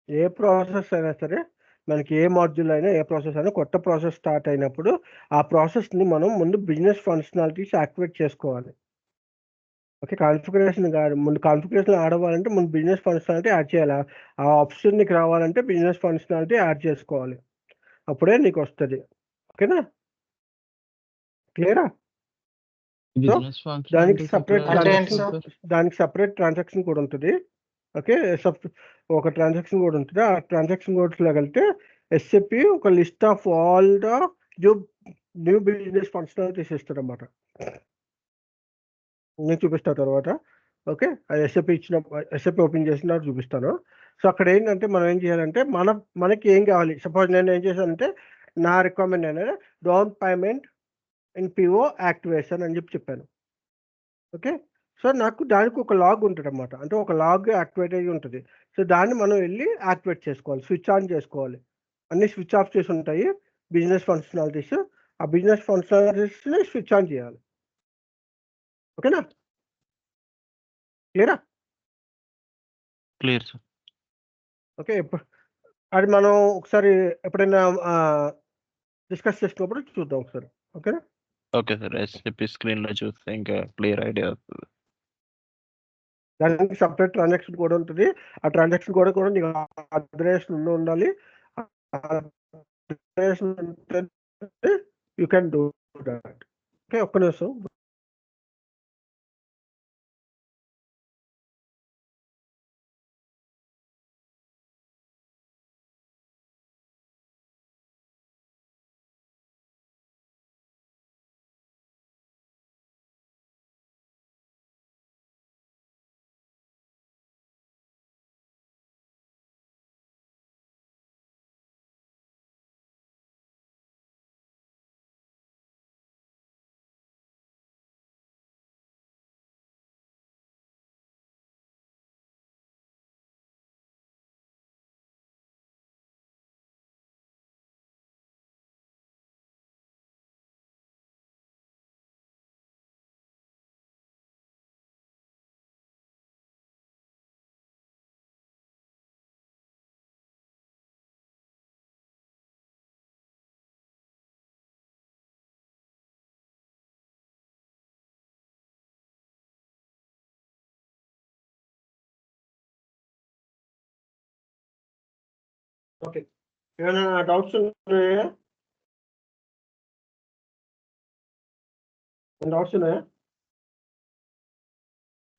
ఏ ప్రాసెస్ అయినా సరే మనకి ఏ మాడ్యూల్ అయినా ఏ ప్రాసెస్ అయినా కొత్త ప్రాసెస్ స్టార్ట్ అయినప్పుడు ఆ ప్రాసెస్ని మనం ముందు బిజినెస్ ఫంక్షనాలిటీస్ యాక్టివేట్ చేసుకోవాలి. ఓకే. కాన్ఫిగరేషన్ కాదు, ముందు కాన్ఫిగరేషన్ యాడ్ అవ్వాలంటే ముందు బిజినెస్ ఫంక్షనాలిటీ యాడ్ చేయాలి. ఆ ఆప్షన్ నీకు రావాలంటే బిజినెస్ ఫంక్షనాలిటీ యాడ్ చేసుకోవాలి, అప్పుడే నీకు వస్తుంది. ఓకేనా? క్లియరా? సో దానికి సపరేట్ ట్రాన్సాక్షన్ కూడా ఉంటుంది. ఓకే. ఒక ట్రాన్సాక్షన్ కోడ్ ఉంటుంది. ఆ ట్రాన్సాక్షన్ కోడ్స్లో వెళ్తే ఎస్ఏపి ఒక list of all the new business functionalities ఇస్తారు అన్నమాట. నేను చూపిస్తాను తర్వాత. ఓకే. అది ఎస్ఏపి ఓపెన్ చేసిన చూపిస్తాను. సో అక్కడ ఏంటంటే మనం ఏం చేయాలంటే మనకి ఏం కావాలి. సపోజ్ నేను ఏం చేశానంటే నా రిక్వైర్మెంట్ అనేది down payment in PO activation అని చెప్పాను. ఓకే. సో నాకు దానికి ఒక లాగ్ ఉంటుంది అన్నమాట, అంటే ఒక లాగ్ యాక్టివేట్ అయ్యి ఉంటుంది. సో దాన్ని మనం వెళ్ళి యాక్టివేట్ చేసుకోవాలి, స్విచ్ ఆన్ చేసుకోవాలి. అన్ని స్విచ్ ఆఫ్ చేసి ఉంటాయి బిజినెస్ ఫంక్షనాలిటీస్. ఆ బిజినెస్ ఫంక్షనాలిటీస్ని స్విచ్ ఆన్ చేయాలి. ఓకేనా? క్లియరా? Clear sir. ఓకే. అది మనం ఒకసారి ఎప్పుడైనా డిస్కస్ చేసినప్పుడు చూద్దాం ఒకసారి. ఓకేనా? Okay sir. ఎస్ఏపి స్క్రీన్లో చూస్తే ఇంకా క్లియర్ ఐడియా వస్తుంది. దానికి సపరేట్ ట్రాన్సాక్షన్ కూడా ఉంటుంది. ఆ ట్రాన్సాక్షన్ కూడా కూడా నీకు అథరైజేషన్ ఉండాలి. You can do that. Okay, ఒక్క నిమిషం. ఓకే, ఏమైనా డౌట్స్ ఉన్నాయా? డౌట్స్ ఉన్నాయా?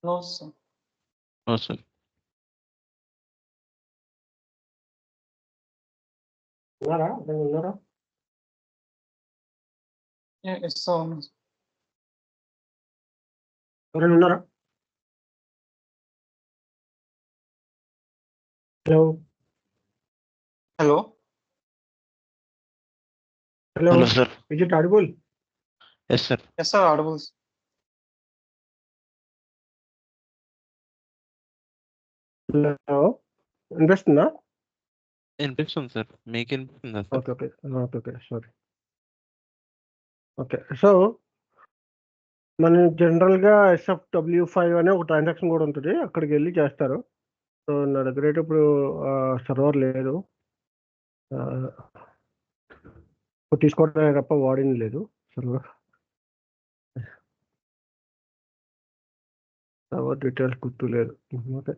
No, sir. సార్ ఉన్నారా? ఉన్నారా? Yes, sir. ఎవరైనా ఉన్నారా? Hello Hello. Hello, hello sir. Is it audible? Yes sir. Yes, sir. Audible. Hello, వినిపిస్తుందా? వినిపిస్తుంది సార్. మీకు వినిపిస్తుందా sir? Okay okay okay okay sorry. Okay, so మన జనరల్గా SF-W5 అనే ఒక ట్రాన్సాక్షన్ కూడా ఉంటుంది, అక్కడికి వెళ్ళి చేస్తారు. సో నా దగ్గర అయితే ఇప్పుడు సర్వర్ లేదు, తీసుకోవడమే తప్ప వాడింది లేదు సర్వర్. సర్వర్ డీటెయిల్స్ గుర్తు లేదు. Okay,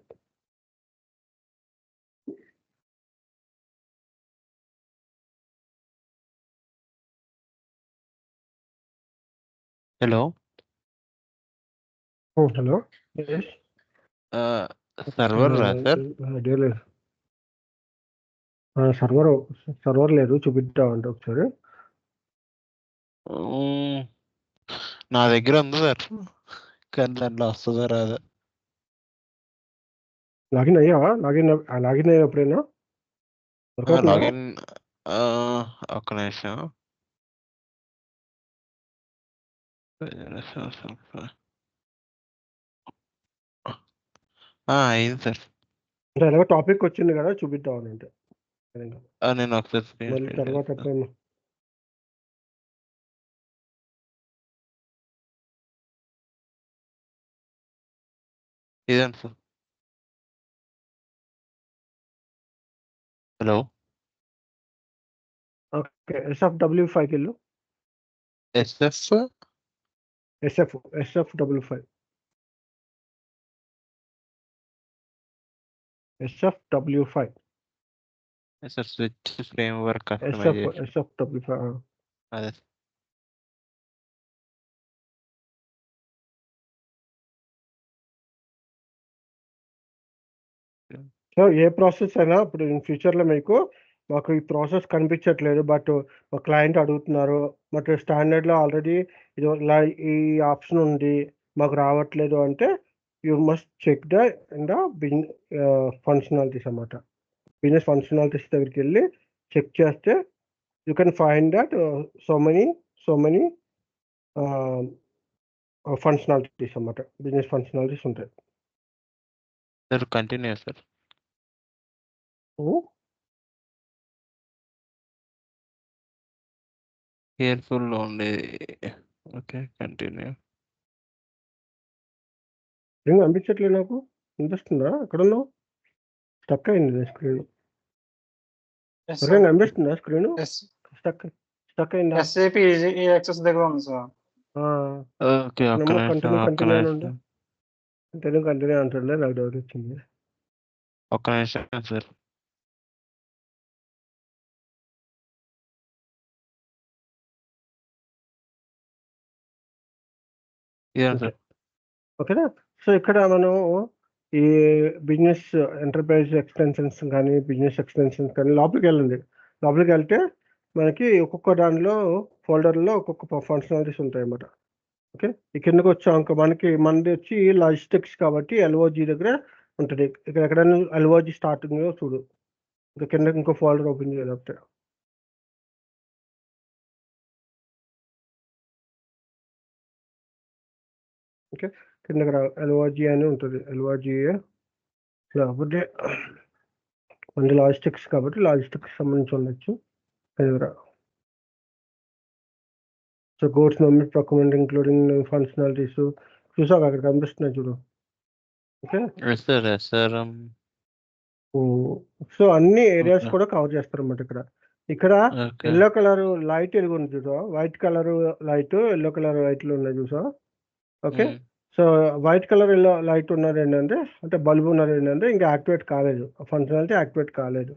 hello. హలో, సర్వర్ రా సార్? లేదు, సర్వర్ లేదు, చూపిద్దామంటే ఒకసారి. నా దగ్గర ఉంది సార్, కానీ దాంట్లో వస్తుందా రాదా? లాగిన్ అయ్యావా? లాగిన్ అయ్యా ఎప్పుడైనా? లాగిన్ ఒక్క నిమిషం. అయింది సార్. అంటే ఎలాగో టాపిక్ వచ్చింది కదా, చూపిద్దామని. అంటే నేను ఒకసారి మళ్ళీ తర్వాత ఎప్పుడైనా ఇదేంటి సార్? హలో. ఓకే, SF-W5 వెళ్ళు. SF-W5 SF-W5 sir switch framework customization. SF-W5 అదే. సో ఏ ప్రాసెస్ అయినా ఇప్పుడు ఇన్ ఫ్యూచర్లో మాకు ఈ ప్రాసెస్ కనిపించట్లేదు, బట్ మా క్లయింట్ అడుగుతున్నారు, బట్ స్టాండర్డ్లో ఆల్రెడీ ఇది ఇలా ఈ ఆప్షన్ ఉంది, మాకు రావట్లేదు అంటే you must check the functionalities అన్నమాట. బిజినెస్ ఫంక్షనాలిటీస్ దగ్గరికి వెళ్ళి చెక్ చేస్తే you can find that so many functionalities అన్నమాట. బిజినెస్ ఫంక్షనాలిటీస్ ఉంటాయి. Sir continue sir. కేర్ఫుల్ ఉండే. Okay, continue. ఏం అనిపించట్లేదు నాకు. అనిపిస్తుందా? ఎక్కడున్నావు? స్టక్ అయింది స్క్రీన్. Yes, ఎవరైనా sir. అనిపిస్తుందా స్క్రీన్? Yes. స్టక్ అయిందా? SAP EXS దగ్గర ఉంది సార్. ఓకే, ఒక్క నిమిషం. కంటిన్యూ అనండి. తెలుగు కంటిన్యూ అంటుండే నాకు డౌట్ వచ్చింది. ఒక్క నిమిషం సార్. ఇదే ఓకే. సార్. ఓకేనా? సో ఇక్కడ మనం ఈ బిజినెస్ ఎంటర్ప్రైజ్ ఎక్స్టెన్షన్స్ కానీ బిజినెస్ ఎక్స్టెన్షన్స్ కానీ లోపలికి వెళ్ళండి. లోపలికి వెళ్తే మనకి ఒక్కొక్క దానిలో ఫోల్డర్లో ఒక్కొక్క ఫంక్షనాలిటీస్ ఉంటాయి అన్నమాట. ఓకే, ఈ కిందకు వచ్చాక మనది వచ్చి లాజిస్టిక్స్ కాబట్టి ఎల్ఓజీ దగ్గర ఉంటుంది. ఇక్కడ ఎక్కడైనా ఎల్ఓజీ స్టార్టింగ్లో చూడు, ఇంకా కింద ఇంకో ఫోల్డర్ ఓపెన్ చేయలేకపోతే. ఓకే, కిందకి రా, ఎల్ఓజీ అని ఉంటుంది. ఎల్ఓజీ లేకపోతే మన లాజిస్టిక్స్ కాబట్టి లాజిస్టిక్స్ సంబంధించి ఉండొచ్చు. So గోడ్స్ movement procurement including functionalities చూసాక అక్కడ కనిపిస్తున్నాయి చూడు. Okay, sir SRM. సో అన్ని ఏరియాస్ ఓకే. కూడా కవర్ చేస్తారు అన్నమాట. ఇక్కడ ఓకే. ఎల్లో కలర్ లైట్ వెలుగుంది చూసా, white colour light yellow colour లైట్లు ఉన్నాయి చూసా. Okay, so white colour yellow light ఉన్నది ఏంటంటే అంటే బల్బ్ ఉన్నది ఏంటంటే ఇంకా యాక్టివేట్ కాలేదు, ఆ ఫంక్షనాలిటీ యాక్టివేట్ కాలేదు.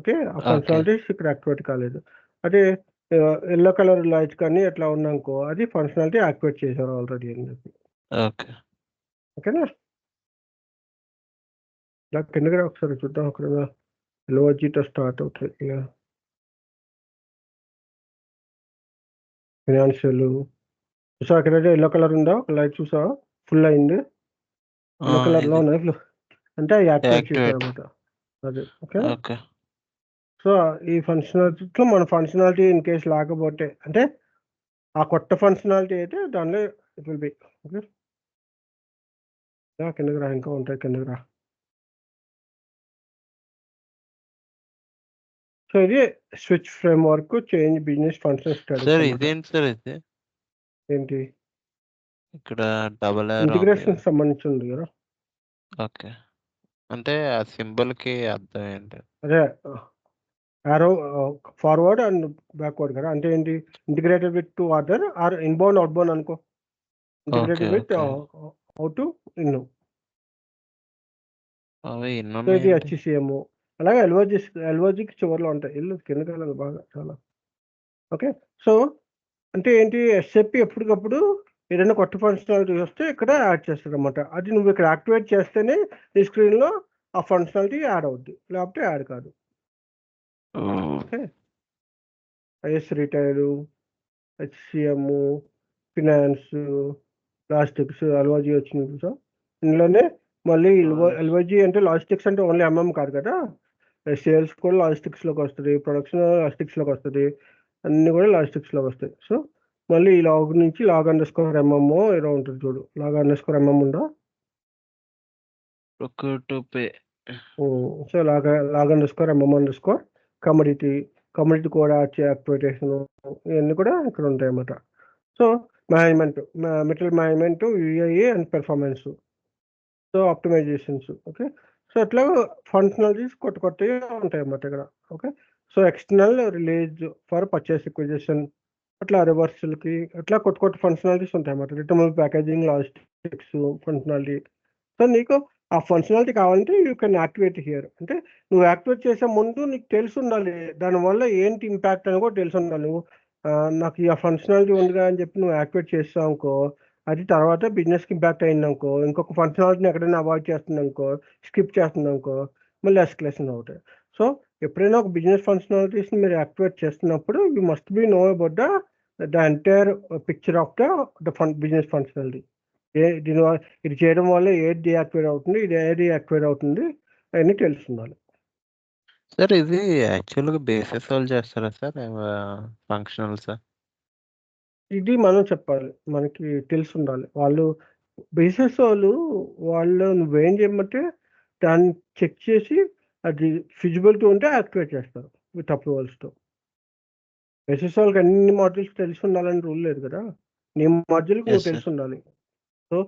ఓకే, ఆ ఓకే. ఫంక్షనాలిటీస్ ఇక్కడ యాక్టివేట్ కాలేదు. అదే ఎల్లో కలర్ లైట్ కానీ ఎట్లా ఉన్నాకో అది ఫంక్షనాలిటీ యాక్టివేట్ చేశారు ఆల్రెడీ అని చెప్పి. ఓకే. ఓకేనా? ఇలా కిందకి రా ఒకసారి చూద్దాం. అక్కడ ఎల్ఓజీతో స్టార్ట్ అవుతుంది. ఇక ఫినాన్షియల్ చూసా, అక్కడ ఎల్లో కలర్ ఉందా ఒక లైట్ చూసా, ఫుల్ అయింది. ఎల్లో కలర్లో ఇది ఉన్నాయి అంటే యాక్టివేట్ యాక్టివేట్. చేశారన్నమాట. అది ఓకే. ఓకే. సో ఈ ఫంక్షనాలిటీలో మన ఫంక్షనాలిటీ ఇన్ కేస్ లేకపోతే అంటే ఆ కొత్త ఫంక్షనాలిటీ అయితే దానిలో ఇట్ విల్ బి. ఓకే, కిందకి రా, ఇంకా ఉంటాయి కిందకి రా. సో ఇది switch frame work change business function studies sir అన్నమాట. ఇదేంటి సార్ ఇది? ఏంటి? ఇక్కడ డబల్ ఏరో ఉంది ఇంటిగ్రేషన్ కదా. సంబంధించి ఉంది కదా. ఓకే, అంటే ఆ సింబల్ కి అర్థం ఏంటి? అదే యారో ఫార్వర్డ్ అండ్ బ్యాక్వర్డ్ కదా. అంటే ఏంటి? Integrated with to other or inbound outbound అనుకో. Okay. Integrated with okay. Out to in. అవి ఇన్ని సో ఇది ఉన్నాయండి. హెచ్సిఎం. అలాగే ఎల్ఓజికి చివరిలో ఉంటాయి. ఇల్లు కిందకి వెళ్ళాలి బాగా చాలా. ఓకే, సో అంటే ఏంటి? ఎస్ఏపి ఎప్పటికప్పుడు ఏదైనా కొత్త ఫంక్షనాలిటీ వస్తే ఇక్కడ యాడ్ చేస్తారు అనమాట. అది నువ్వు ఇక్కడ యాక్టివేట్ చేస్తేనే నీ స్క్రీన్లో ఆ ఫంక్షనాలిటీ యాడ్ అవుద్ది, లేకపోతే యాడ్ కాదు. Okay, IS retail, HCM, finance, logistics, LOG వచ్చింది చూసా. ఇందులోనే మళ్ళీ ఎల్ఓజీ అంటే లాజిస్టిక్స్ అంటే ఓన్లీ ఎంఎం కాదు కదా, సేల్స్ కూడా లాజిస్టిక్స్లోకి వస్తుంది, ప్రొడక్షన్ లాజిస్టిక్స్లోకి వస్తుంది, అన్నీ కూడా లాజిస్టిక్స్లోకి వస్తాయి. సో మళ్ళీ ఈ లాగ్ నుంచి లాగ్ అండర్స్కోర్ ఎంఎం ఏదో ఉంటుంది చూడు, లాగ్ అండర్స్కోర్ ఎంఎం ఉందా? To pay. So log underscore MM underscore commodity కూడా యాక్టివేషన్ ఇవన్నీ కూడా ఇక్కడ ఉంటాయి అన్నమాట. So management, material management, UAE and performance, so optimizations. Okay, so అట్లా ఫంక్షనాలిటీస్ కొత్తగా ఉంటాయి అన్నమాట ఇక్కడ. Okay, so external release for purchase requisition, అట్లా రివర్సల్కి అట్లా కొత్త ఫంక్షనాలిటీస్ ఉంటాయి అన్నమాట. Returnable packaging, logistics functionality. So నీకు ఆ ఫంక్షనాలిటీ కావాలంటే యూ కెన్ యాక్టివేట్ హియర్. అంటే నువ్వు యాక్టివేట్ చేసే ముందు నీకు తెలిసి ఉండాలి దానివల్ల ఏంటి ఇంపాక్ట్ అని కూడా తెలిసి ఉండాలి. నువ్వు నాకు ఈ ఫంక్షనాలిటీ ఉందిగా అని చెప్పి నువ్వు యాక్టివేట్ చేస్తావు అనుకో, అది తర్వాత బిజినెస్కి ఇంపాక్ట్ అయింది అనుకో, ఇంకొక ఫంక్షనాలిటీని ఎక్కడైనా అవాయిడ్ చేస్తుంది అనుకో, స్కిప్ చేస్తుంది అనుకో, మళ్ళీ ఎస్కలేషన్ అవుతాయి. సో ఎప్పుడైనా ఒక బిజినెస్ ఫంక్షనాలిటీస్ని మీరు యాక్టివేట్ చేస్తున్నప్పుడు you must be know about the entire picture of the business functionality. ఇది చేయడం వల్ల ఏది డియాక్టివేట్ అవుతుంది, ఇది ఏది యాక్టివేట్ అవుతుంది అని తెలుస్తుండాలి. సార్ ఇది యాక్చువల్గా బేసిస్ వాళ్ళు చేస్తారా సార్ ఫంక్షనల్స్? ఇది మనం చెప్పాలి, మనకి తెలిసి ఉండాలి. వాళ్ళు బిజినెస్ వాళ్ళు నువ్వేం చేయమంటే దాన్ని చెక్ చేసి అది ఫిజిబిలిటీ ఉంటే యాక్టివేట్ చేస్తారు విత్ అప్రూవల్స్తో. బిజినెస్ వాళ్ళకి అన్ని మాడ్యూల్స్ తెలిసి ఉండాలని రూల్ లేదు కదా. నీ మాడ్యూల్కి నువ్వు తెలిసి ఉండాలి. సో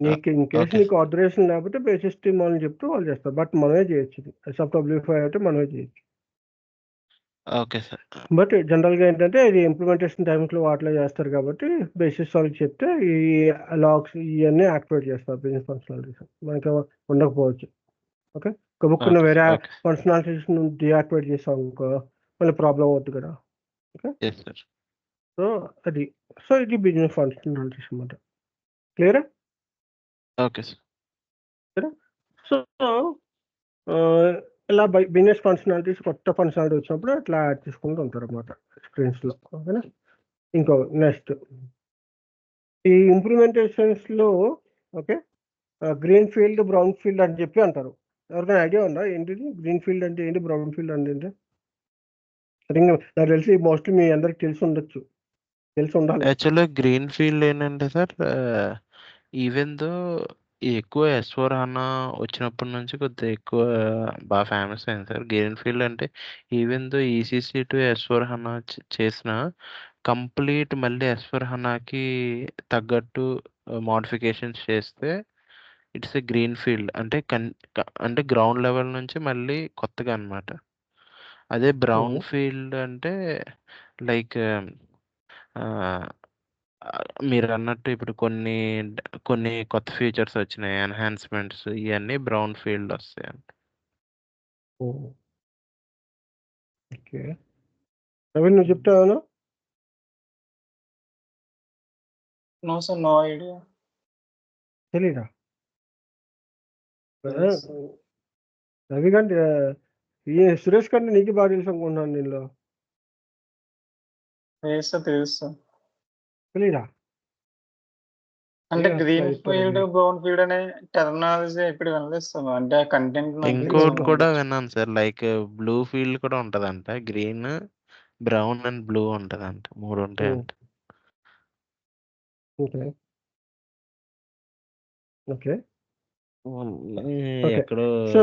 నీకు ఇన్ కేసు నీకు ఆథరైజేషన్ లేకపోతే బేసిస్ టీమ్ వాళ్ళని చెప్తూ వాళ్ళు చేస్తారు. బట్ మనమే చేయొచ్చు ఇది. SFW5 అయితే మనమే చేయొచ్చు. Okay sir. బట్ జనరల్‌గా ఏంటంటే ఇది ఇంప్లిమెంటేషన్ టైమ్స్‌లో వాటిలో చేస్తారు కాబట్టి బేసిస్ వాళ్ళకి చెప్తే ఈ లాగ్స్ ఇయన్నీ యాక్టివేట్ చేస్తారు బిజినెస్ ఫంక్షనాలిటీస్. మనకి ఉండకపోవచ్చు. ఓకే. గబుక్కున ఓకే వేరే సార్. ఓకే. ఫంక్షనాలిటీస్‌ని డీయాక్టివేట్ చేసామనుకో మళ్ళీ ప్రాబ్లమ్ అవుద్ది కదా! ఓకే. Yes sir. సో, అది. సో, ఇది బిజినెస్ ఫంక్షనాలిటీస్ అన్నమాట. క్లియరా? Okay sir. క్లియరా? సో, ఆహ్, ఇలా బిజినెస్ ఫంక్షనాలిటీస్ కొత్త ఫంక్షనాలిటీ వచ్చినప్పుడు అట్లా యాడ్ చేసుకుంటూ ఉంటారన్నమాట స్క్రీన్స్‌లో. ఓకేనా? ఇంకో నెక్స్ట్ ఈ ఇంప్లిమెంటేషన్స్‌లో okay. Green field, brown field అని చెప్పి అంటారు. ఎవరికైనా ఐడియా ఉందా ఏంటిది? గ్రీన్ ఫీల్డ్ అంటే ఏంటి? బ్రౌన్ ఫీల్డ్ అంటే ఏంటి? ఐ థింక్ నాకు తెలిసి మోస్ట్‌లీ మీ అందరికి తెలిసి ఉండొచ్చు. తెలిసి ఉండాలి. యాక్చువల్‌గా గ్రీన్ ఫీల్డ్ ఏంటంటే సార్ ఈవెన్ దో ఎక్కువ ఎస్4 హనా వచ్చినప్పటి నుంచి కొద్దిగా ఎక్కువ బాగా ఫేమస్ అయింది సార్. గ్రీన్ ఫీల్డ్ అంటే ఈవెన్ దో ఈసీసీ టు ఎస్4 హనా చేసిన కంప్లీట్ మళ్ళీ ఎస్4 హనాకి తగ్గట్టు మోడిఫికేషన్స్ చేస్తే ఇట్స్ ఎ గ్రీన్ ఫీల్డ్. అంటే అంటే గ్రౌండ్ లెవెల్ నుంచి మళ్ళీ కొత్తగా అన్నమాట. అదే బ్రౌన్ హుహు. ఫీల్డ్ అంటే లైక్ ఆహ్, మీరన్నట్టు ఇప్పుడు కొన్ని కొత్త ఫీచర్స్ వచ్చినాయి. ఎన్హాన్స్‌మెంట్స్ ఇయన్నీ బ్రౌన్ ఫీల్డ్ వస్తాయండి. ఓహ్! ఓకే. నవీన్ నువ్వు చెప్తావా ఏమన్నా? No sir. No idea. తెలీదా? యెస్. రవి కంటే ఈ సురేష్ కంటే నీకే బాగా తెలుసు అనుకుంటున్నాను దీనిలో. లేదు సార్. తెలుసు సార్. తెలీదా? అంటే ఏం అట్లా గ్రీన్ చెప్తావు ఫీల్డ్, రవి? బ్రౌన్ ఫీల్డ్ అనే టెర్మినాలజీ ఎప్పుడు వినలేదు సార్. అంటే ఆ కంటెంట్ నాకు గ్రీన్ తెలుసు ఇంకోటి దాని కూడా గురించి. విన్నాను సార్. లైక్ బ్లూ ఫీల్డ్ కూడా ఉంటదంట. గ్రీన్, బ్రౌన్ అండ్ బ్లూ ఉంటదంట. 3 హ్మ్. ఉంటాయంట. ఓకే. ఓకే. మళ్ళీ ఓకే. ఎక్కడో సో,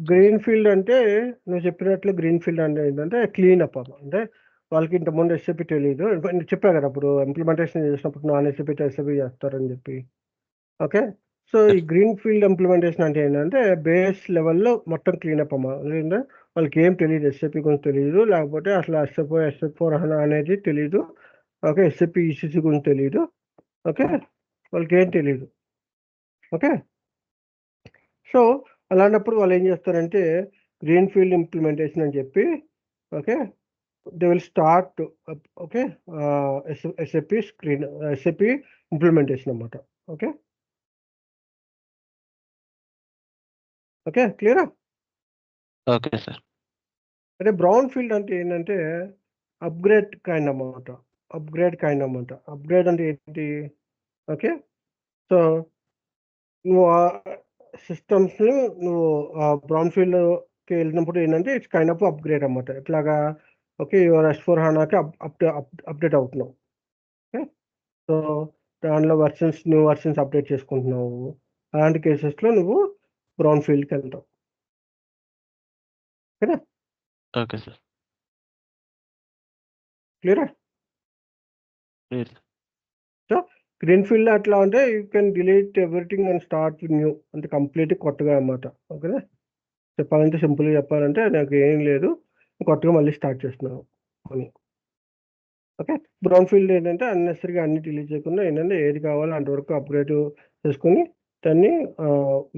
గ్రీన్ ఫీల్డ్ అంటే నువ్వు చెప్పినట్లు గ్రీన్ ఫీల్డ్ అంటే ఏంటంటే క్లీన్ అప్ అన్నమాట. అంటే వాళ్ళకి ఇంతకుముందు ఎస్ఏపీ తెలీదు. నేను చెప్పా కదా! అప్పుడు ఇంప్లిమెంటేషన్ చేసినప్పుడు నాన్ ఎస్ఏపీ టు ఎస్ఏపీ చేస్తారని చెప్పి. ఓకే. సో, ఈ గ్రీన్ ఫీల్డ్ ఇంప్లిమెంటేషన్ అంటే ఏంటంటే బేస్ లెవెల్‌లో మొత్తం క్లీనప్ అమ్మా. ఏంటంటే వాళ్ళకేం తెలీదు. ఎస్ఏపీ గురించి తెలీదు. లేకపోతే అసలు ఎస్4 హనా అనేది తెలీదు. ఓకే. ఎస్ఏపీ ఈసీసీ గురించి తెలీదు. ఓకే. వాళ్ళకేం తెలీదు. ఓకే. సో, అలాంటప్పుడు వాళ్ళేం చేస్తారంటే గ్రీన్ ఫీల్డ్ ఇంప్లిమెంటేషన్ అని చెప్పి okay. They will start okay. SAP implementation అన్నమాట. ఓకే. ఓకే. క్లియరా? Okay sir. అంటే బ్రౌన్ ఫీల్డ్ అంటే ఏంటంటే అప్‌గ్రేడ్ కైండ్ అన్నమాట. అప్‌గ్రేడ్ అంటే ఏంటి? ఓకే. సో, నువ్వు సిస్టమ్స్‌ని నువ్వు బ్రౌన్ ఫీల్డ్‌కి వెళ్ళినప్పుడు ఏంటంటే ఇట్స్ కైండ్ ఆఫ్ అప్‌గ్రేడ్ అన్నమాట. ఎట్లాగా? ఓకే. యువర్ ఎస్4 హనాకి అప్‌డేట్ అవుతున్నావు. ఓకే. సో, దానిలో న్యూ వెర్షన్స్ అప్‌డేట్ చేసుకుంటున్నావు. అలాంటి కేసెస్‌లో నువ్వు బ్రౌన్ ఫీల్డ్‌కెళ్తావు. ఓకేనా? Okay sir. క్లియరా? క్లియర్. సో, గ్రీన్ ఫీల్డ్‌లో ఎట్లా అంటే you can delete everything and start new. అంటే కంప్లీట్‌గా కొత్తగా అన్నమాట. ఓకేనా? చెప్పాలంటే సింపుల్‌గా చెప్పాలంటే నాకు ఏం లేదు. కొత్తగా మళ్ళీ స్టార్ట్ చేస్తున్నాను అని. ఓకే. బ్రౌన్ ఫీల్డ్ ఏంటంటే అన్నెసెసరీగా అన్నీ డిలీట్ చేయకుండా ఏంటంటే ఏది కావాలో అంతవరకు అప్‌గ్రేడ్ చేసుకొని దాన్ని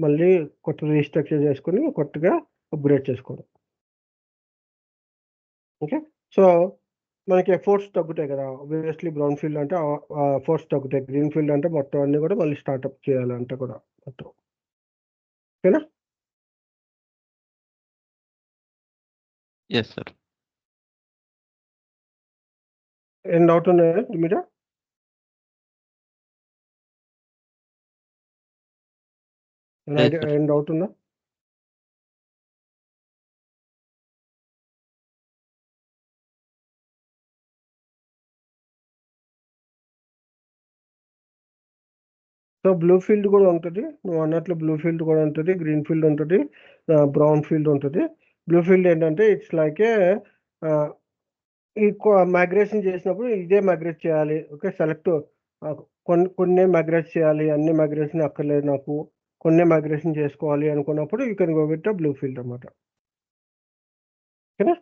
మళ్ళీ కొత్త రీస్ట్రక్చర్ చేసుకొని కొత్తగా అప్‌గ్రేడ్ చేసుకోవడం. ఓకే. సో, మనకి ఎఫర్ట్స్ తగ్గుతాయి కదా! ఆబ్వియస్లీ బ్రౌన్ ఫీల్డ్ అంటే ఎఫర్ట్స్ తగ్గుతాయి. గ్రీన్ ఫీల్డ్ అంటే మొత్తం అన్నీ కూడా మళ్ళీ స్టార్టప్ చేయాలి అంతా కూడా మొత్తం. ఓకేనా? Yes sir. ఏం డౌట్ ఉన్నాయా దీని మీద? లేదు సార్. ఏం డౌట్ ఉందా? సో, బ్లూ ఫీల్డ్ కూడా ఉంటది. నువ్వు అన్నట్లు బ్లూ ఫీల్డ్ కూడా ఉంటది. గ్రీన్ ఫీల్డ్ ఉంటది. బ్రౌన్ ఫీల్డ్ ఉంటది. బ్లూ ఫీల్డ్ ఏంటంటే ఇట్స్ లైక్ ఆహ్, ఈ మైగ్రేషన్ చేసినప్పుడు ఇదే మైగ్రేట్ చేయాలి. ఓకే. కొన్నే మైగ్రేట్ చేయాలి. అన్ని మైగ్రేషన్ అక్కర్లేదు నాకు. కొన్నే మైగ్రేషన్ చేసుకోవాలి అనుకున్నప్పుడు you can go with the blue field అన్నమాట. ఓకేనా?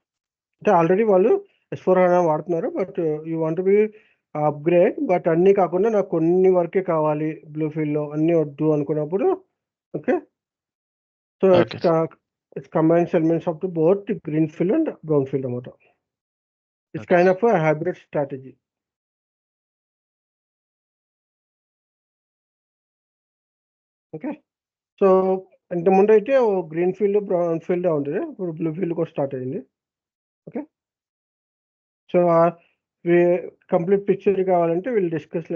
అంటే ఆల్రెడీ వాళ్ళు S/4HANA వాడుతున్నారు. But you want be upgrade. But అన్నీ కాకుండా నాకు కొన్ని వరకే కావాలి బ్లూఫీల్డ్లో, అన్నీ వద్దు అనుకున్నప్పుడు okay. So okay sir. It's combines elements of the both green field and brown field అన్నమాట. It's okay kind sir. Of hybrid strategy. Okay. So ఇంతకుముందు అయితే గ్రీన్ ఫీల్డ్ బ్రౌన్ ఫీల్డ్ ఉండేది. ఇప్పుడు బ్లూ ఫీల్డ్ కూడా స్టార్ట్ అయింది. Okay. So complete picture కావాలంటే వీళ్ళు discuss